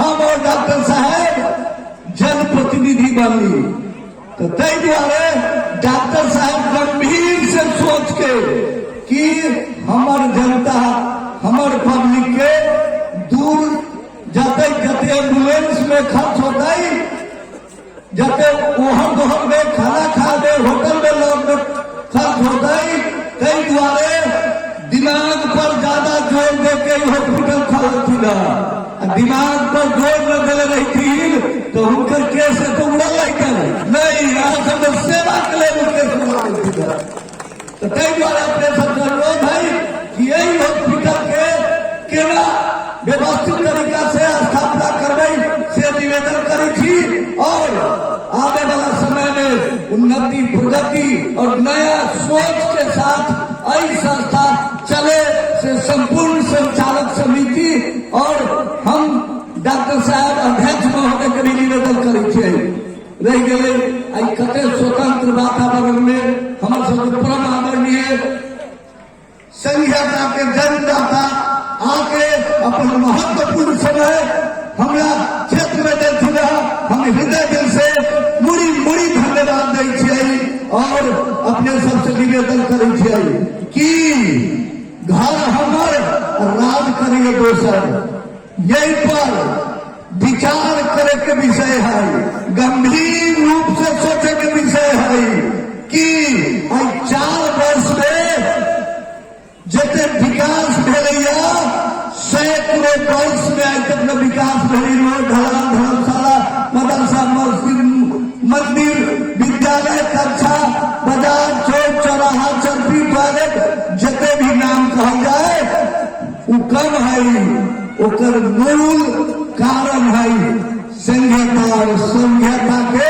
हम और डॉक्टर साहब जनप्रतिनिधि बनी। तो तय द्वारे डॉक्टर साहब गंभीर से सोच के कि हमार जनता हमार पब्लिक के दूर जाते जाते एम्बुलेंस में खर्च होता ही जाते ओहर दोहर में खाना खा दे होटल में लोग में खर्च होता ही। कई द्वारे दिमाग पर ज्यादा जोर दे के हॉस्पिटल खोलती ना, दिमाग पर जोर न दे रही थी तो उनकर केस तो उड़ा नहीं यहाँ से सेवा के लिए केस उड़ा देती था। तो कई द्वारा अपने सबसे अनुरोध है कि यही हॉस्पिटल के केना व्यवस्थित तरीका से स्थापना करने से निवेदन करी थी और आने वाला समय में उन्नति प्रगति और नया सोच के साथ ऐसी संस्था चले से संपूर्ण संचालक समिति और हम डॉक्टर साहब अध्यक्ष महोदय के भी निवेदन करी थे। रह गए कते स्वतंत्र वातावरण में हमारे सब परम आदरणीय संघीयता के जनदाता आके अपन महत्वपूर्ण समय हमरा क्षेत्र में देती रहा। हम हृदय दिल से मुड़ी मुड़ी धन्यवाद दै और अपने सबसे निवेदन करे कि घर हमर राज करिए दोसर, यही पर विचार करे के विषय है, गंभीर रूप से सोचे के विषय है कि 4 वर्ष में जते विकास भेलैया सैकड़ों वर्ष में आज तक न विकास भेली। रोड ढलान धर्मशाला मदरसा मस्जिद मंदिर विद्यालय कक्षा बाजार चौक चौराहा चौकी टॉयलेट जते भी नाम कहल जाए वो कम है। ओकर मूल कारण है संघीयता और संघीयता के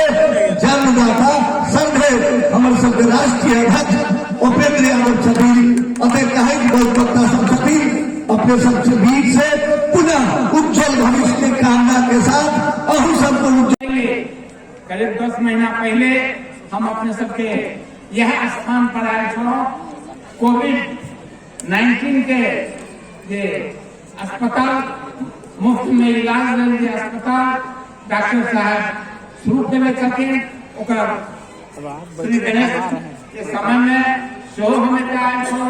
जन्मदाता संघे हमारे सबके राष्ट्रीय अध्यक्ष उपेंद्र यादव छथिन। अतः कहे बहुपत्ता सब छथिन अपने सबसे बीच से पुनः उज्जवल भविष्य की कामना के साथ अहू सबको करीब 10 महीना पहले हम अपने सबके यह स्थान पर आए थे। कोविड-19 के ये अस्पताल मुफ्त में इलाज लेल अस्पताल डॉक्टर साहब शुरू करे छथिन। श्री गणेश के समय में शो हमें आए थे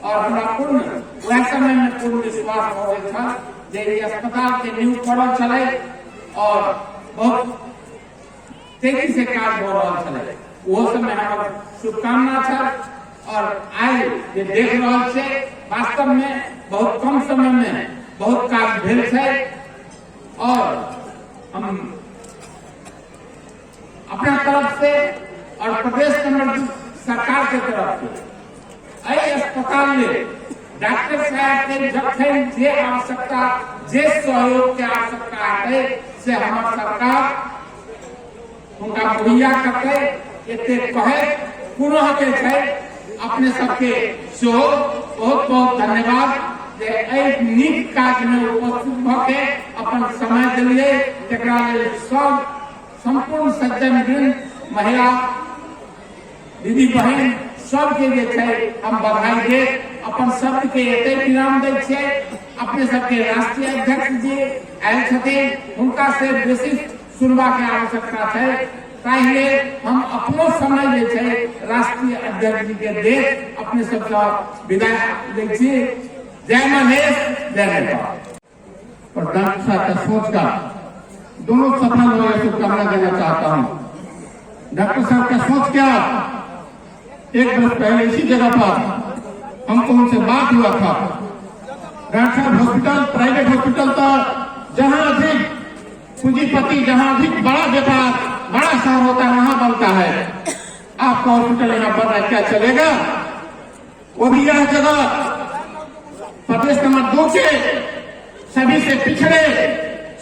और हमरा पूर्ण वह समय में पूर्ण विश्वास हो गया था जे अस्पताल के नींव पड़ल चले और बहुत तेजी से कार्य हो रहा चले। वो समय हमारा शुभकामना था और आज ये देख रहा है वास्तव में बहुत कम समय में बहुत कार्य भेल है और हम अपना तरफ से और प्रदेश सरकार के तरफ से अस्पताल में डॉक्टर साहब के जखन जे आवश्यकता जे सहयोग के आवश्यकता है से हमारे सरकार उनका मुहैया करते एते कहे पुनः के छै अपने सबके बहुत बहुत धन्यवाद जे नीक काज में उपस्थित भके अपन समय दिलिए। जकरा सब संपूर्ण सज्जन वृंद महिला दीदी बहन सबके जे छै हम बधाई दे अपन शब्द के एते विराम दै छियै। अपने सबके राष्ट्रीय अध्यक्ष जी आयल छथिन, हुनका से बेसी सुनवा के आवश्यकता है। ताहिए हम अपनो समय जे छै राष्ट्रीय अध्यक्ष जी के देख अपने सबका विदाई लै छी। जय महेश, जय नेपाल। और डॉक्टर साहब का सोच का दोनों सफल हो शुभकामना देना चाहता हूं। डॉक्टर साहब का सोच क्या, एक वर्ष पहले इसी जगह पर हमको उनसे बात हुआ था। डॉक्टर साहब हॉस्पिटल, प्राइवेट हॉस्पिटल था, जहां अधिक पूंजीपति, जहां अधिक बड़ा व्यापार, बड़ा शहर होता है वहां बनता है। आपका हॉस्पिटल यहाँ बन रहा है, क्या चलेगा? वो भी यह जगह प्रदेश नंबर 2 के सभी से पिछड़े,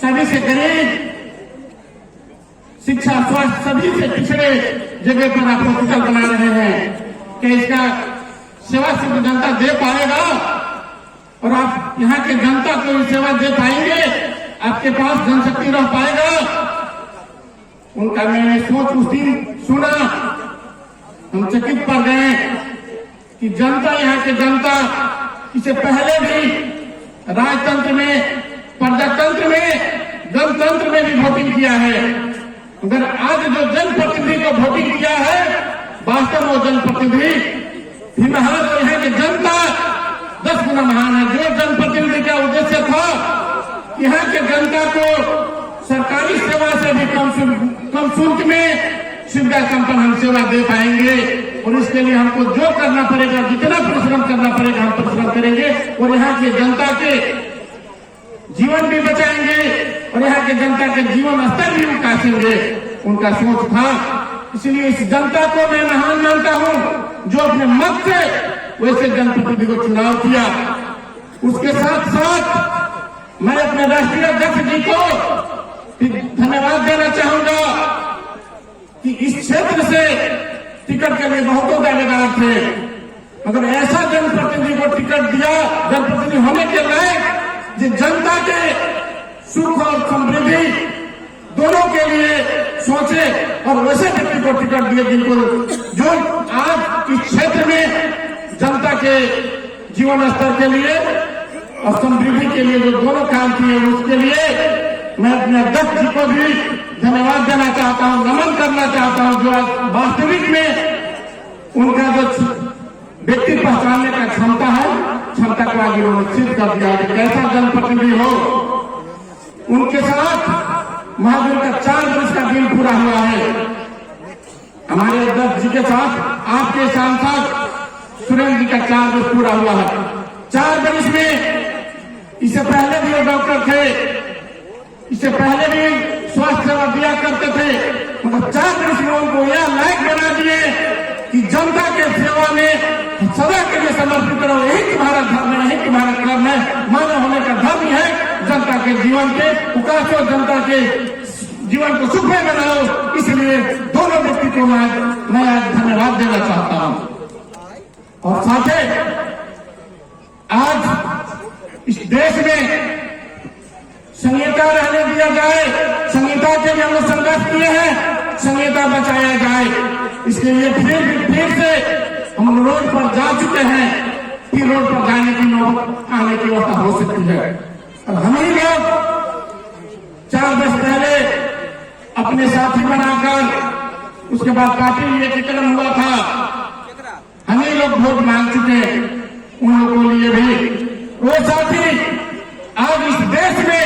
सभी से गरीब, शिक्षा स्वास्थ्य सभी से पिछड़े जगह पर आप हॉस्पिटल बना रहे हैं। कि इसका सेवा सिर्फ जनता दे पाएगा और आप यहाँ के जनता को सेवा दे पाएंगे? आपके पास जनशक्ति रह पाएगा? उनका मैंने सोच उस दिन सुना, हम चकित पड़ गए कि जनता, यहाँ के जनता इससे पहले भी राजतंत्र में, प्रजातंत्र में, गणतंत्र में भी वोटिंग किया है। अगर आज जो जनप्रतिनिधि को वोटिंग किया है, वास्तव में जनप्रतिनिधि भी महान और यहाँ की जनता 10 गुना महान है। जो जनप्रतिनिधि का उद्देश्य था कि यहाँ के जनता को सरकारी सेवा से भी कम शुल्क में सुविधा संपन्न हम सेवा दे पाएंगे। और इसके लिए हमको जो करना पड़ेगा, जितना परिश्रम करना पड़ेगा हम परिश्रम करेंगे और यहाँ की जनता के जीवन भी बचाएंगे और यहाँ के जनता के जीवन स्तर भी उठाएंगे। उनका सोच था। इसलिए इस जनता को मैं महान मानता हूँ जो अपने मत से वैसे जनप्रतिनिधि को चुनाव किया। उसके साथ साथ मैं अपने राष्ट्रीय अध्यक्ष जी को धन्यवाद देना चाहूंगा कि इस क्षेत्र से टिकट के लिए बहुतों दावेदार थे, मगर ऐसा जनप्रतिनिधि को टिकट दिया, जनप्रतिनिधि होने के लायक, जो जनता के सुख और समृद्धि दोनों के लिए सोचे और वैसे व्यक्ति को टिकट दिए जिनको, जो आज इस क्षेत्र में जनता के जीवन स्तर के लिए और समृद्धि के लिए जो दोनों काम किए, उसके लिए मैं अपने अध्यक्ष जी को भी धन्यवाद देना चाहता हूं, नमन करना चाहता हूं, जो आज वास्तविक में उनका जो व्यक्ति पहचानने का क्षमता है, क्षमता को आगे निश्चित कर दिया कि कैसा जनप्रतिनिधि हो। उनके साथ महावीर का 4 वर्ष का दिन पूरा हुआ है। हमारे अध्यक्ष जी के साथ आपके सांसद सुरेंद्र जी का 4 वर्ष पूरा हुआ है। 4 वर्ष में इससे पहले भी वो डॉक्टर थे, इससे पहले भी स्वास्थ्य सेवा दिया करते थे, मगर 4 वर्ष में उनको यह लायक बना दिए कि जनता के सेवा में सदा के लिए समर्पित रहो। यही तुम्हारा धर्म है, यही तुम्हारा कर्म है। मानव होने का धर्म है जनता के जीवन के विकास और जनता के जीवन को सुखमय बनाओ। इसलिए दोनों व्यक्ति को मैं आज धन्यवाद देना चाहता हूं। और साथ ही आज इस देश में संहिता रहने दिया जाए, संहिता के लिए हम संघर्ष किए हैं, संहिता बचाया जाए। इसके लिए फिर से हम रोड पर जा चुके हैं, फिर रोड पर जाने की नौबत आने की व्यवस्था हो सकती है। और हम ही लोग 4 वर्ष पहले अपने साथी बनाकर उसके बाद पार्टी लिए टिकट हुआ था, हम ही लोग वोट मांग चुके हैं उन लोगों के लिए भी। वो साथी आज इस देश में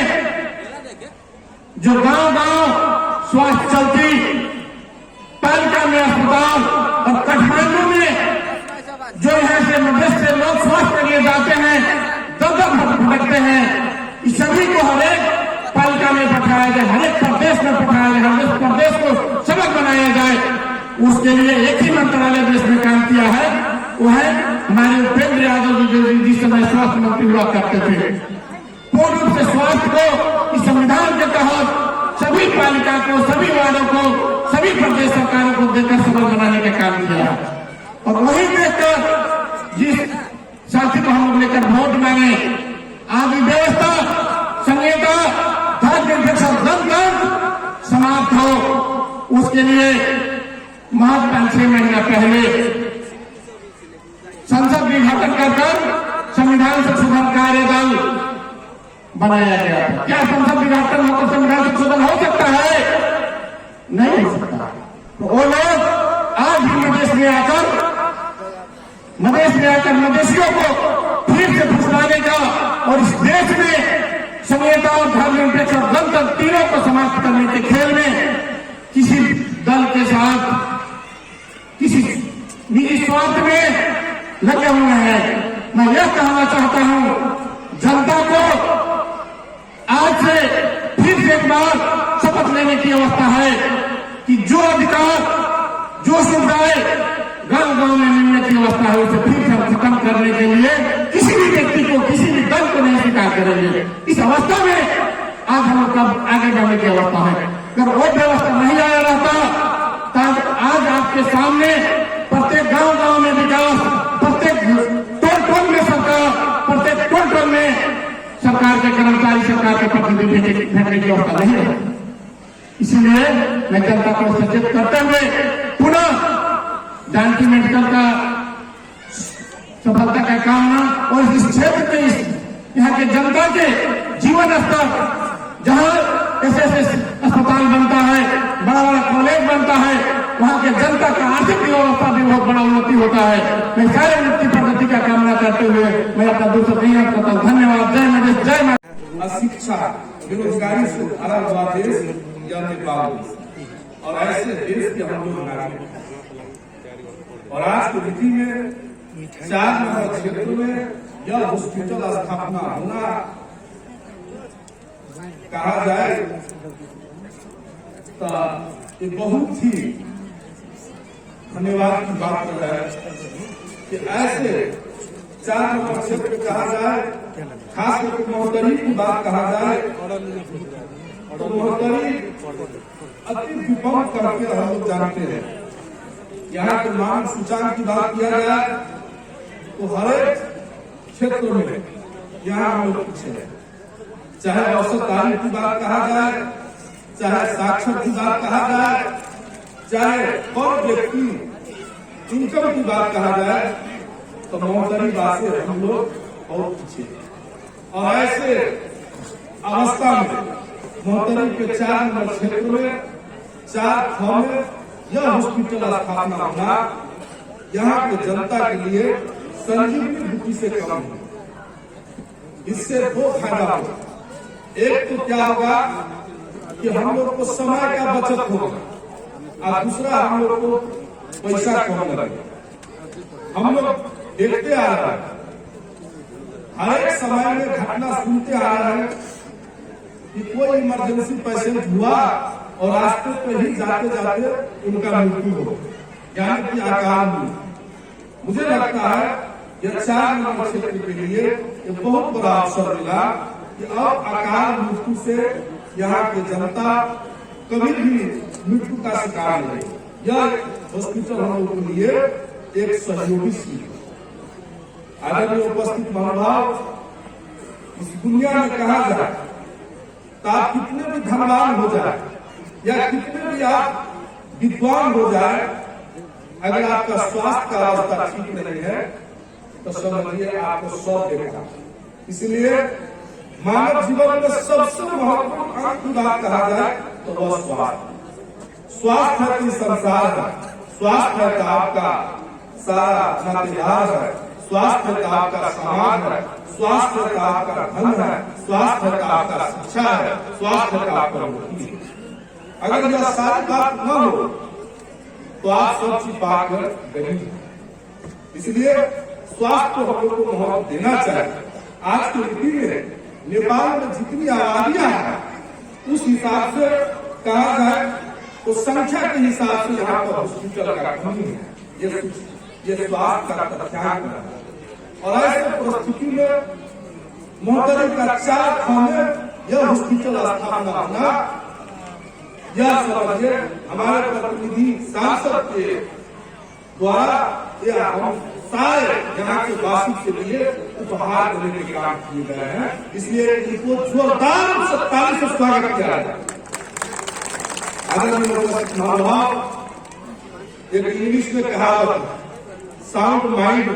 जो गांव-गांव स्वास्थ्य चलती, पालिका में अस्पताल और काठमांडू में जो यहाँ से मधेश से लोग स्वास्थ्य के लिए जाते हैं, दम भटकते हैं, इस सभी को हर एक पालिका में पठाया जाए, हर एक प्रदेश में पठाया जाए, हर एक प्रदेश को सबक बनाया जाए। उसके लिए एक ही मंत्रालय देश में काम किया है, वो है हमारे उपेंद्र यादव जी जो जिस समय स्वास्थ्य मंत्री हुआ करते थे। पूर्ण रूप से स्वास्थ्य को इस संविधान के तहत सभी पालिका को, सभी वार्डों को, सभी प्रदेश सरकारों को देकर सबल बनाने का काम किया है। और वही देखकर जिस साथी को हम लोग लेकर वोट मांगे, आदि व्यवस्था, संहिता, धर्म निरपेक्ष गणतंत्र समाप्त हो, उसके लिए महज 5-6 महीना पहले संसद विघटन कर संविधान संशोधन कार्य दल बनाया गया था। क्या संसद विघटन होकर संविधान संशोधन हो सकता है? नहीं हो सकता। संहिता और धर्मनिरपेक्ष और गणतंत्र तीनों को समाप्त करने के खेल में किसी दल के साथ किसी निजी स्वार्थ में लगे हुए हैं। मैं यह कहना चाहता हूं जनता को आज से फिर से एक बार शपथ लेने की अवस्था है कि जो अधिकार जो सुविधाएं गांव गांव में मिलने की अवस्था है उसे फिर से खत्म करने के लिए किसी भी व्यक्ति को किसी भी दल को नहीं स्वीकार करेंगे। इस अवस्था में आज हम लोग आगे बढ़ने की अवस्था है। अगर वो व्यवस्था नहीं आया रहता तब आज आपके सामने प्रत्येक गांव गांव में विकास, प्रत्येक टोल में सरकार, प्रत्येक टोल में सरकार के कर्मचारी, सरकार के प्रतिनिधि भेजने की अवस्था नहीं है। इसलिए मैं जनता को सचेत करते हुए पुनः जानकी मेडिकल का सफलता का कामना और इस क्षेत्र के यहाँ के जनता के जीवन स्तर, जहाँ एसएसएस अस्पताल बनता है, बड़ा बड़ा कॉलेज बनता है, वहाँ के जनता का आर्थिक व्यवस्था भी बहुत बड़ा उन्नति होता है। मैं सारे उन्नति प्रगति का कामना करते हुए मैं अपना दूसरा नहीं करता हूँ। धन्यवाद। जय मधेश, जय माता। अशिक्षा, बेरोजगारी से भरा हुआ देश यह नेपाल और ऐसे देश के हम लोग नागरिक हैं। और आज की स्थिति में 4 नंबर क्षेत्र में यह हॉस्पिटल स्थापना होना कहा जाए तो ये बहुत ही धन्यवाद की बात है कि ऐसे 4 नंबर क्षेत्र कहा जाए, खास करके महोत्तरी की बात कहा जाए तो महोत्तरी अति विपन्न करके हम लोग जानते हैं। यहाँ के मान सूचांक की बात किया जाए तो हर एक क्षेत्र में यहाँ हम लोग पीछे हैं। चाहे औसत आयु की बात कहा जाए, चाहे साक्षर की बात कहा जाए, चाहे पर व्यक्ति इनकम की बात कहा जाए तो महोत्तरी बात से हम लोग बहुत पीछे हैं। और ऐसे अवस्था में महोत्तरी के 4 नंबर क्षेत्र में 4 में यह हॉस्पिटल स्थापना होना यहाँ के जनता के लिए संजीवनी बूटी से कम है। इससे 2 फायदा होगा। एक तो क्या होगा कि हम लोग को समय का बचत होगा और दूसरा हम लोग को पैसा कम लगेगा। हम लोग देखते आ रहे हैं, हर एक समय में घटना सुनते आ रहे हैं कि कोई इमरजेंसी पेशेंट हुआ और रास्ते पे ही जाते जाते उनका मृत्यु हो, यानी कि अकाल मृत्यु। मुझे लगता है यह 4 नंबर क्षेत्र के लिए ये बहुत बड़ा अवसर मिला कि अब अकाल मृत्यु से यहाँ की जनता कभी भी मृत्यु का शिकार नहीं। यह हॉस्पिटल हम लोगों के लिए एक सहयोगी सिद्ध। आदरणीय उपस्थित महानुभाव, इस दुनिया में कहा जाए तो आप कितने भी धनवान हो जाए या कितने भी आप विद्वान हो जाए, अगर आपका स्वास्थ्य का अवस्था ठीक नहीं है तो समझिए आपको सब देखा। इसलिए मानव जीवन में सबसे महत्वपूर्ण अंग की बात कहा जाए तो वह स्वास्थ्य। स्वास्थ्य है कि संसार है, स्वास्थ्य है तो आपका सारा नातेदार है, स्वास्थ्य है तो आपका समाज है, स्वास्थ्य है तो आपका धन है, स्वास्थ्य है तो आपका शिक्षा है, स्वास्थ्य है तो आपका मुक्ति है। अगर यह सारी बात न हो तो आप सब चीज पाकर गरीब हैं। इसलिए स्वास्थ्य को हम लोग को महत्व देना चाहिए। आज की स्थिति में नेपाल में जितनी आबादियां हैं उस हिसाब से कहा जाए तो संख्या के हिसाब से यहाँ पर हॉस्पिटल का कमी है। ये स्वास्थ्य का तथ्यांक है। और ऐसे परिस्थिति में महोत्तरी का 4 में यह हॉस्पिटल स्थापना होना, यह समझिए हमारे प्रतिनिधि सांसद के द्वारा यह हम सारे यहाँ के वासी के लिए उपहार देने के काम किए गए हैं। इसलिए इनको जोरदार ताली से स्वागत किया जाए। एक इंग्लिश में कहावत है, sound mind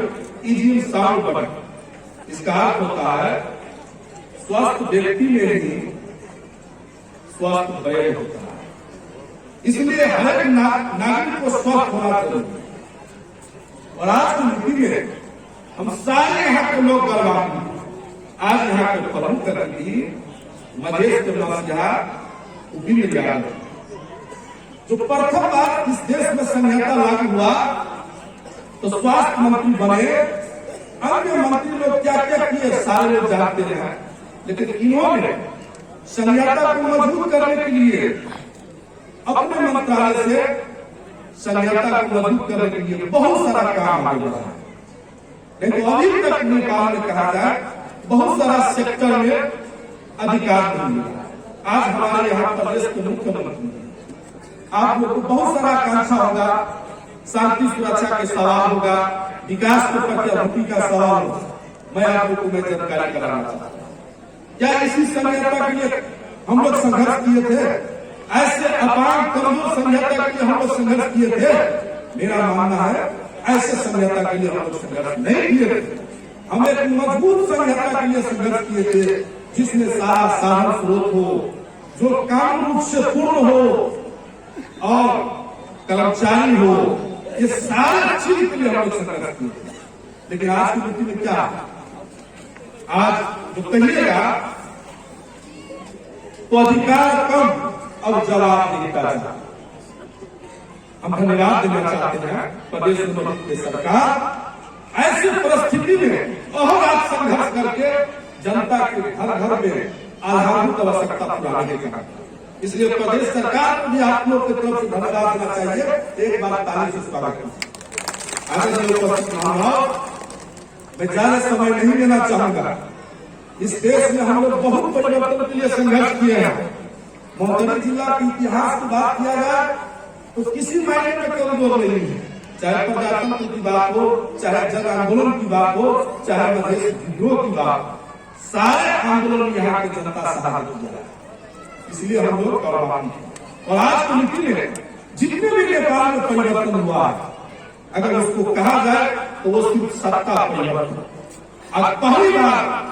is in sound body. इसका अर्थ होता है स्वस्थ व्यक्ति में ही स्वस्थ वैध होता है। इसलिए हर एक नागरिक को स्वस्थ होना चाहिए। और आज की स्थिति में हम सारे यहाँ के लोग गौरवान्वित। आज यहाँ के प्रमुख अतिथि मधेश के मसीहा उपिंद्र यादव। जो प्रथम बार इस देश में संहिता लागू हुआ तो स्वास्थ्य मंत्री बने। अन्य मंत्री लोग क्या क्या किए सारे लोग जानते हैं, लेकिन इन्होंने संहिता को मजबूत करने के लिए अपने मंत्रालय से संहिता को मजबूत करने के लिए बहुत सारा काम आगे बढ़ा। लेकिन अभी तक नेपाल में कहा जाए बहुत सारा सेक्टर में अधिकार नहीं मिला। आज हमारे यहाँ प्रदेश के मुख्यमंत्री, आप लोग को बहुत सारा आकांक्षा होगा, शांति सुरक्षा के सवाल होगा, विकास के प्रति अभिवृद्धि का सवाल होगा। मैं आप लोग को मैं जानकारी कराना चाहता हूँ, क्या इसी संहिता के लिए हम लोग संघर्ष किए थे? ऐसे अपार कमजोर संहिता के लिए हम लोग संघर्ष किए थे? मेरा मानना है ऐसे संहिता के लिए हम लोग संघर्ष नहीं किए थे। हम एक मजबूत संहिता के लिए संघर्ष किए थे, जिसमें सारा साधन स्रोत हो, जो कानून रूप से पूर्ण हो और कर्मचारी हो, ये सारे चीज के लिए हम लोग संघर्ष किए थे। लेकिन आज की स्थिति में क्या है? आज जो कहिएगा तो अधिकार कम और जवाब देता जाए। हम धन्यवाद देना चाहते हैं प्रदेश की सरकार ऐसी परिस्थिति में अहोरात्र संघर्ष करके जनता के घर घर में आधारभूत आवश्यकता पुराने का। इसलिए प्रदेश सरकार को भी आप लोग की तरफ से धन्यवाद देना चाहिए। एक बार ताली से स्वागत करें। आगे उपस्थित महानुभाव, मैं ज्यादा समय नहीं लेना चाहूंगा। इस देश में हम लोग बहुत परिवर्तन के लिए संघर्ष किए हैं। महोदय जिला के इतिहास की बात किया जाए तो किसी मायने में कमजोर नहीं है। चाहे प्रजातंत्र की बात हो, चाहे जन आंदोलन की बात हो, चाहे मधेश विद्रोह की बात, सारे आंदोलन यहाँ की जनता सहायता किया है। इसलिए हम लोग गौरवान्वित हैं। और आज की नीति में जितने भी नेपाल में परिवर्तन हुआ है, अगर उसको कहा जाए तो वो सिर्फ सत्ता परिवर्तन। आज पहली बार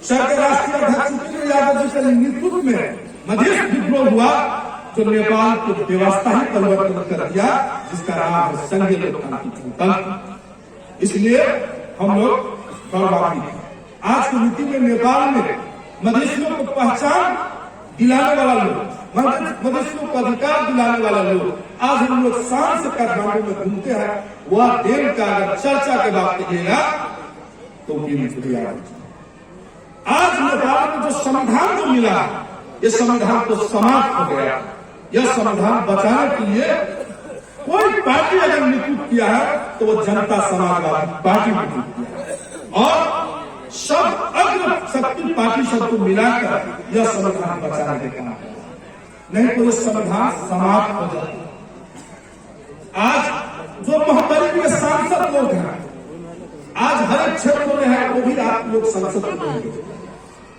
सरकार राष्ट्रीय अध्यक्ष उपेंद्र यादव जी के नेतृत्व में मधेश विद्रोह हुआ, जो नेपाल की व्यवस्था ही परिवर्तन कर दिया, जिसका नाम है संघीय लोकतांत्रिक गणतंत्र। इसलिए हम लोग गौरवान्वित हैं। आज की नीति में नेपाल में मधेशियों को पहचान दिलाने वाला लोग, मधेशियों को अधिकार दिलाने वाला लोग, आज हम लोग शान से काठमांडू में घूमते हैं। वह देव का अगर चर्चा के बात कहिएगा तो आज नेपाल में जो संविधान जो मिला, ये संविधान तो समाप्त हो गया। यह संविधान बचाने के लिए कोई पार्टी अगर नेतृत्व किया है तो वो जनता समाजवादी पार्टी नेतृत्व किया है। और सब अग्र शक्ति पार्टी सबको मिलाकर यह संविधान बचाने के काम है, नहीं तो यह संविधान समाप्त हो जाता। आज जो महोदय के सांसद लोग हैं, आज हर एक क्षेत्र में है, वो भी आप लोग संसद में,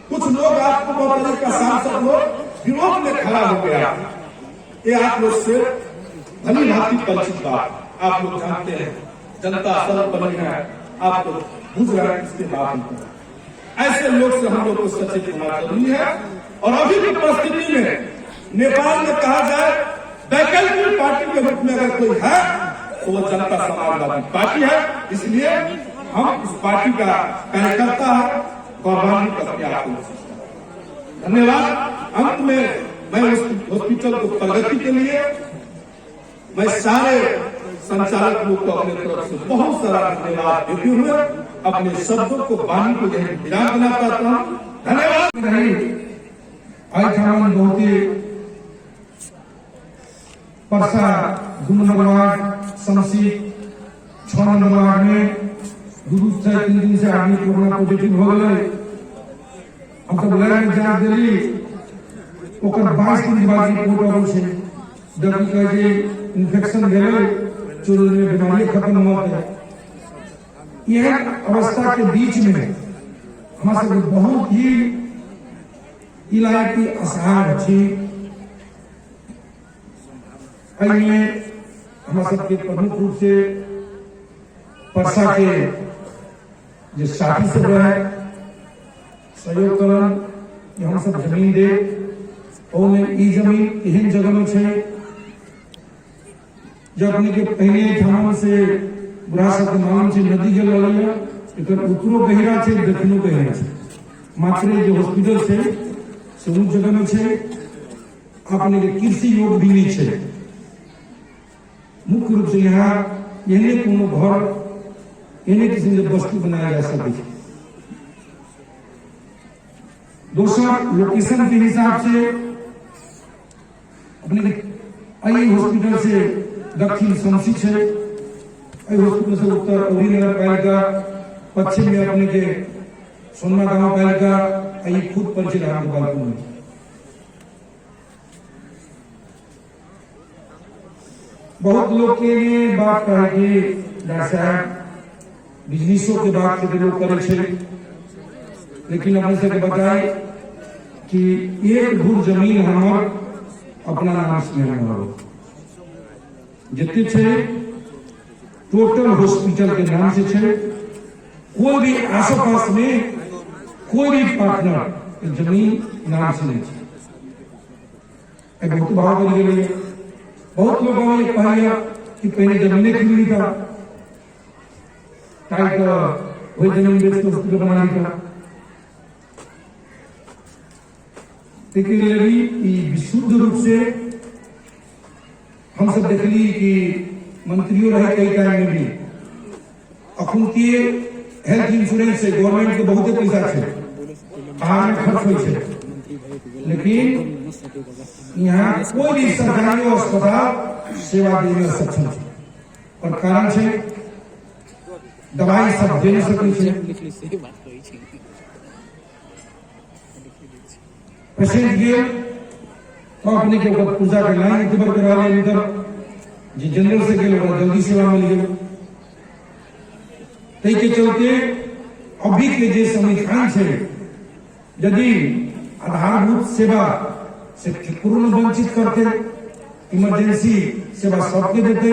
कुछ लोग आपको महोदय का सांसद लोग विरोध में खड़ा हो गया। ये आप लोग से भली भांति परिचित बात, आप लोग जानते हैं, जनता सरल बनी है, आप लोग बुझ रहे हैं इसके बावजूद। ऐसे लोग से हम लोग को सचेत होना जरूरी है। और अभी की परिस्थिति में नेपाल में कहा जाए वैकल्पिक पार्टी के रूप में अगर कोई है तो वो जनता समाजवादी पार्टी है। इसलिए हम इस पार्टी का कार्यकर्ता है, गौरवान्वित अपने आप को। धन्यवाद। अंत में मैं उस हॉस्पिटल को प्रगति के लिए मैं सारे संचालक लोग को अपने तरफ से बहुत सारा धन्यवाद देते हुए अपने शब्दों को वाणी को यही विराम देना चाहता हूँ। धन्यवाद। आज हम बहुत ही परसा 2 नंबर वार्ड समसी 6 नंबर वार्ड में 2 दिन से आदमी कोरोना पॉजिटिव हो गए। हम सब लैब में जांच दिली, 22 दिन बाद रिपोर्ट आवे छे। डॉक्टर कहे जे इन्फेक्शन भेले, 14 दिन में बीमारी खत्म हो गई। यह अवस्था के बीच में हमारे सब बहुत ही इलाज की असहाय अच्छी हमारे सबके प्रमुख रूप से परसा के जो साथी सब है सहयोग करन, हम सब जमीन दे और ई जमीन एहन जगह में छे जब अपने के पहले ठाम से बुढ़ासा के नाम से नदी के लगे एक उत्तरो गहरा छे, दक्षिणो गहरा छे। मात्र जो हॉस्पिटल छे से ऊंच जगह में छे अपने के कृषि योग भी नहीं छे मुख्य रूप से यहाँ एहने कोनो घर एहने किसी से वस्तु बनाया जा सके दोसर लोकेशन के हिसाब से अपने आई हॉस्पिटल से दक्षिण शमशी है आई हॉस्पिटल से उत्तर अवरी नगर पालिका पश्चिम में अपने के सोनमा गांव पालिका आई खुद परिचय राम गोपालपुर में बहुत लोग के लिए बात कहे कि डॉक्टर साहब बिजनेसों के बात के लोग करे छे लेकिन अपने से बताए कि एक धूर जमीन हमार अपना नाम से हमारो जितने छे टोटल हॉस्पिटल के नाम से छे कोई भी आस पास में कोई भी पार्टनर जमीन नाम से नहीं छे बहुत भाव कर गए बहुत लोग ये कहा कि पहले जमीने खरीदी था ताकि वही जमीन बेच के हॉस्पिटल बना दी था लेकिन विशुद्ध रूप से हम सब देख ली कि मंत्रियों रहे कई टाइम में भी अखुन के हेल्थ इंश्योरेंस से गवर्नमेंट के बहुत पैसा है पहाड़ में खर्च हो लेकिन यहाँ कोई भी सरकारी अस्पताल सेवा देने में सक्षम है और कारण से दवाई सब दे सके पेशेंट गए तो अपने के ऊपर पूजा के लाइन इतबर करा ले इधर जी जनरल से गए जल्दी सेवा मिल गई तई के चलते अभी के जे संविधान से यदि आधारभूत सेवा से पूर्ण वंचित करते इमरजेंसी सेवा सबके देते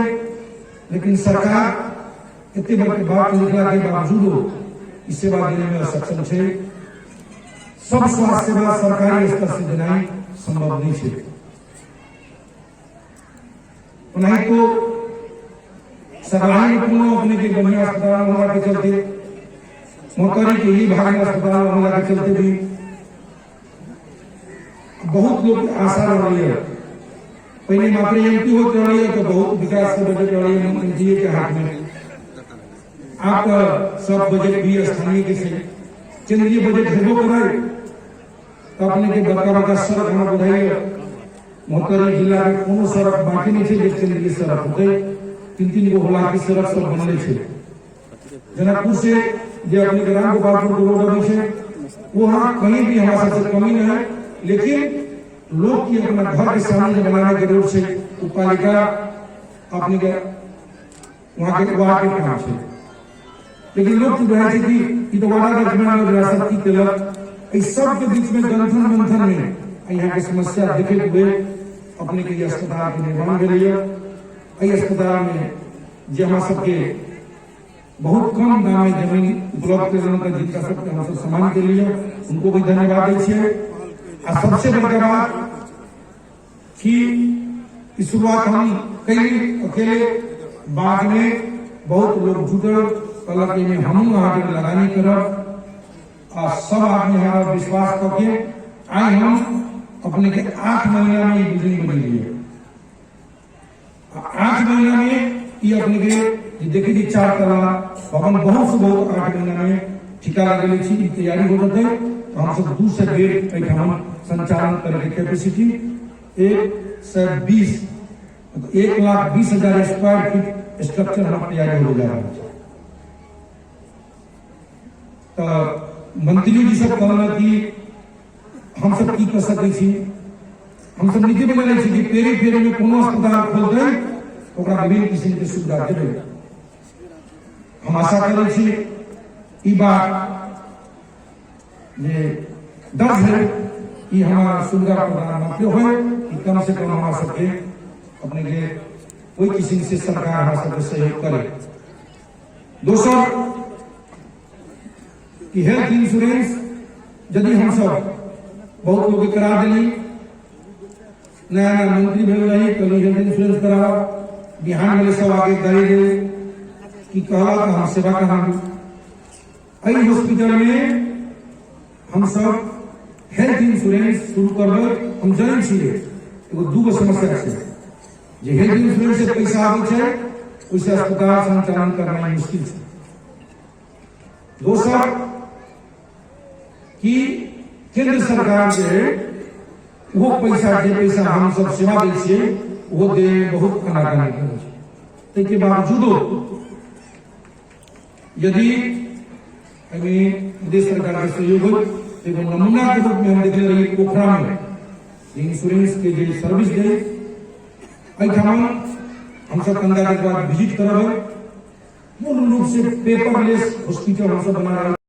लेकिन सरकार इतने बड़े के बात निकला के बावजूद इस सेवा देने में सक्षम है सब स्वास्थ्य सेवा सरकारी स्तर से देना संभव नहीं है नहीं तो सरकारी कोनो अपने के बढ़िया अस्पताल होने के चलते मोटरी के ही भाग अस्पताल होने के चलते भी बहुत लोग आशा रह रही है पहले मात्र एमपी हो रही है तो बहुत विकास का बजट रही है एनडीए के हाथ में आप सब बजट भी स्थानीय के से केंद्रीय बजट हेबो कराए तो अपने के बड़का बड़का सड़क हम बुझाइए मोहतरी जिला में कोनो सड़क बाकी नहीं है केंद्रीय सड़क होते 3-3 गो होला की सड़क सब बनले छे जनकपुर से जे अपने ग्राम गोपालपुर को रोड अभी है वहां कहीं भी हमारे से कमी नहीं है लेकिन लोग की अपना घर के सामने जो बनाने के रोड से पालिका अपने के वहां के काम से लेकिन लोग तो रहे थे कि तो वादा गवर्नमेंट में रियासत की तलक इस सब के बीच में गंथन मंथन में यहाँ की समस्या देखे हुए अपने के अस्पताल के निर्माण के लिए अस्पताल में जो हमारे सबके बहुत कम दाम में जमीन उपलब्ध कराने का जिनका सबके हम सब सम्मान के लिए उनको भी धन्यवाद दीजिए और सबसे बड़ी बात कि शुरुआत हम कई अकेले बाद में बहुत लोग जुटल कल में हम आगे लगाने करब और सब आदमी हमारा विश्वास करके आए हम अपने के 8 महीना में बिल्डिंग बनी हुई है 8 महीना में ये अपने के देखिए कि 4 तला भवन बहुत से बहुत 8 महीना में ठिका लगे तैयारी हो जाते तो हम सब 2 से 1.5 हम संचालन करके कैपेसिटी 120 1,20,000 स्क्वायर फीट स्ट्रक्चर हम तैयारी हो जा रहा है तो मंत्री जी सब कहना कि हम सब की कर सके हम सब नीति बना कि पेरी फेरी में कोनो अस्पताल खोल दे तो विभिन्न किस्म के सुविधा देवे हम आशा करे ई बात ये दर्ज है कि हमारा सुविधा प्रदान हो कि कम से कम हमारा सबके अपने के कोई किसी से सरकार हमारा सबके सहयोग करे दोस्तों कि हेल्थ इंश्योरेंस यदि हम सब बहुत लोग करा दिली नया नया मंत्री भेल रही कल हेल्थ इंश्योरेंस करावा बिहान वाले सब आगे गाड़ी दे कि कहला तो हम सेवा करा हॉस्पिटल में हम सब हेल्थ इंश्योरेंस शुरू करबै हम जानै छियै एगो दूगो समस्या छै जे हेल्थ इंश्योरेंस से पैसा आबै छै ओइसे अस्पताल संचालन करनाइ मुश्किल छै। दोसर कि केंद्र सरकार जे वो पैसा जे पैसा हम सब सेवा दै छियै वो दे बहुत कनाकानी करै छै। ताहिके बावजूदो यदि प्रदेश सरकार के सहयोग हो एगो नमूना के रूप में हम देखले रही पोखरा में इंश्योरेंस के जो सर्विस दे एहिठाम हम सब कंधा के बाद विजिट करब पूर्ण रूप से पेपरलेस हॉस्पिटल हम सब बना रहे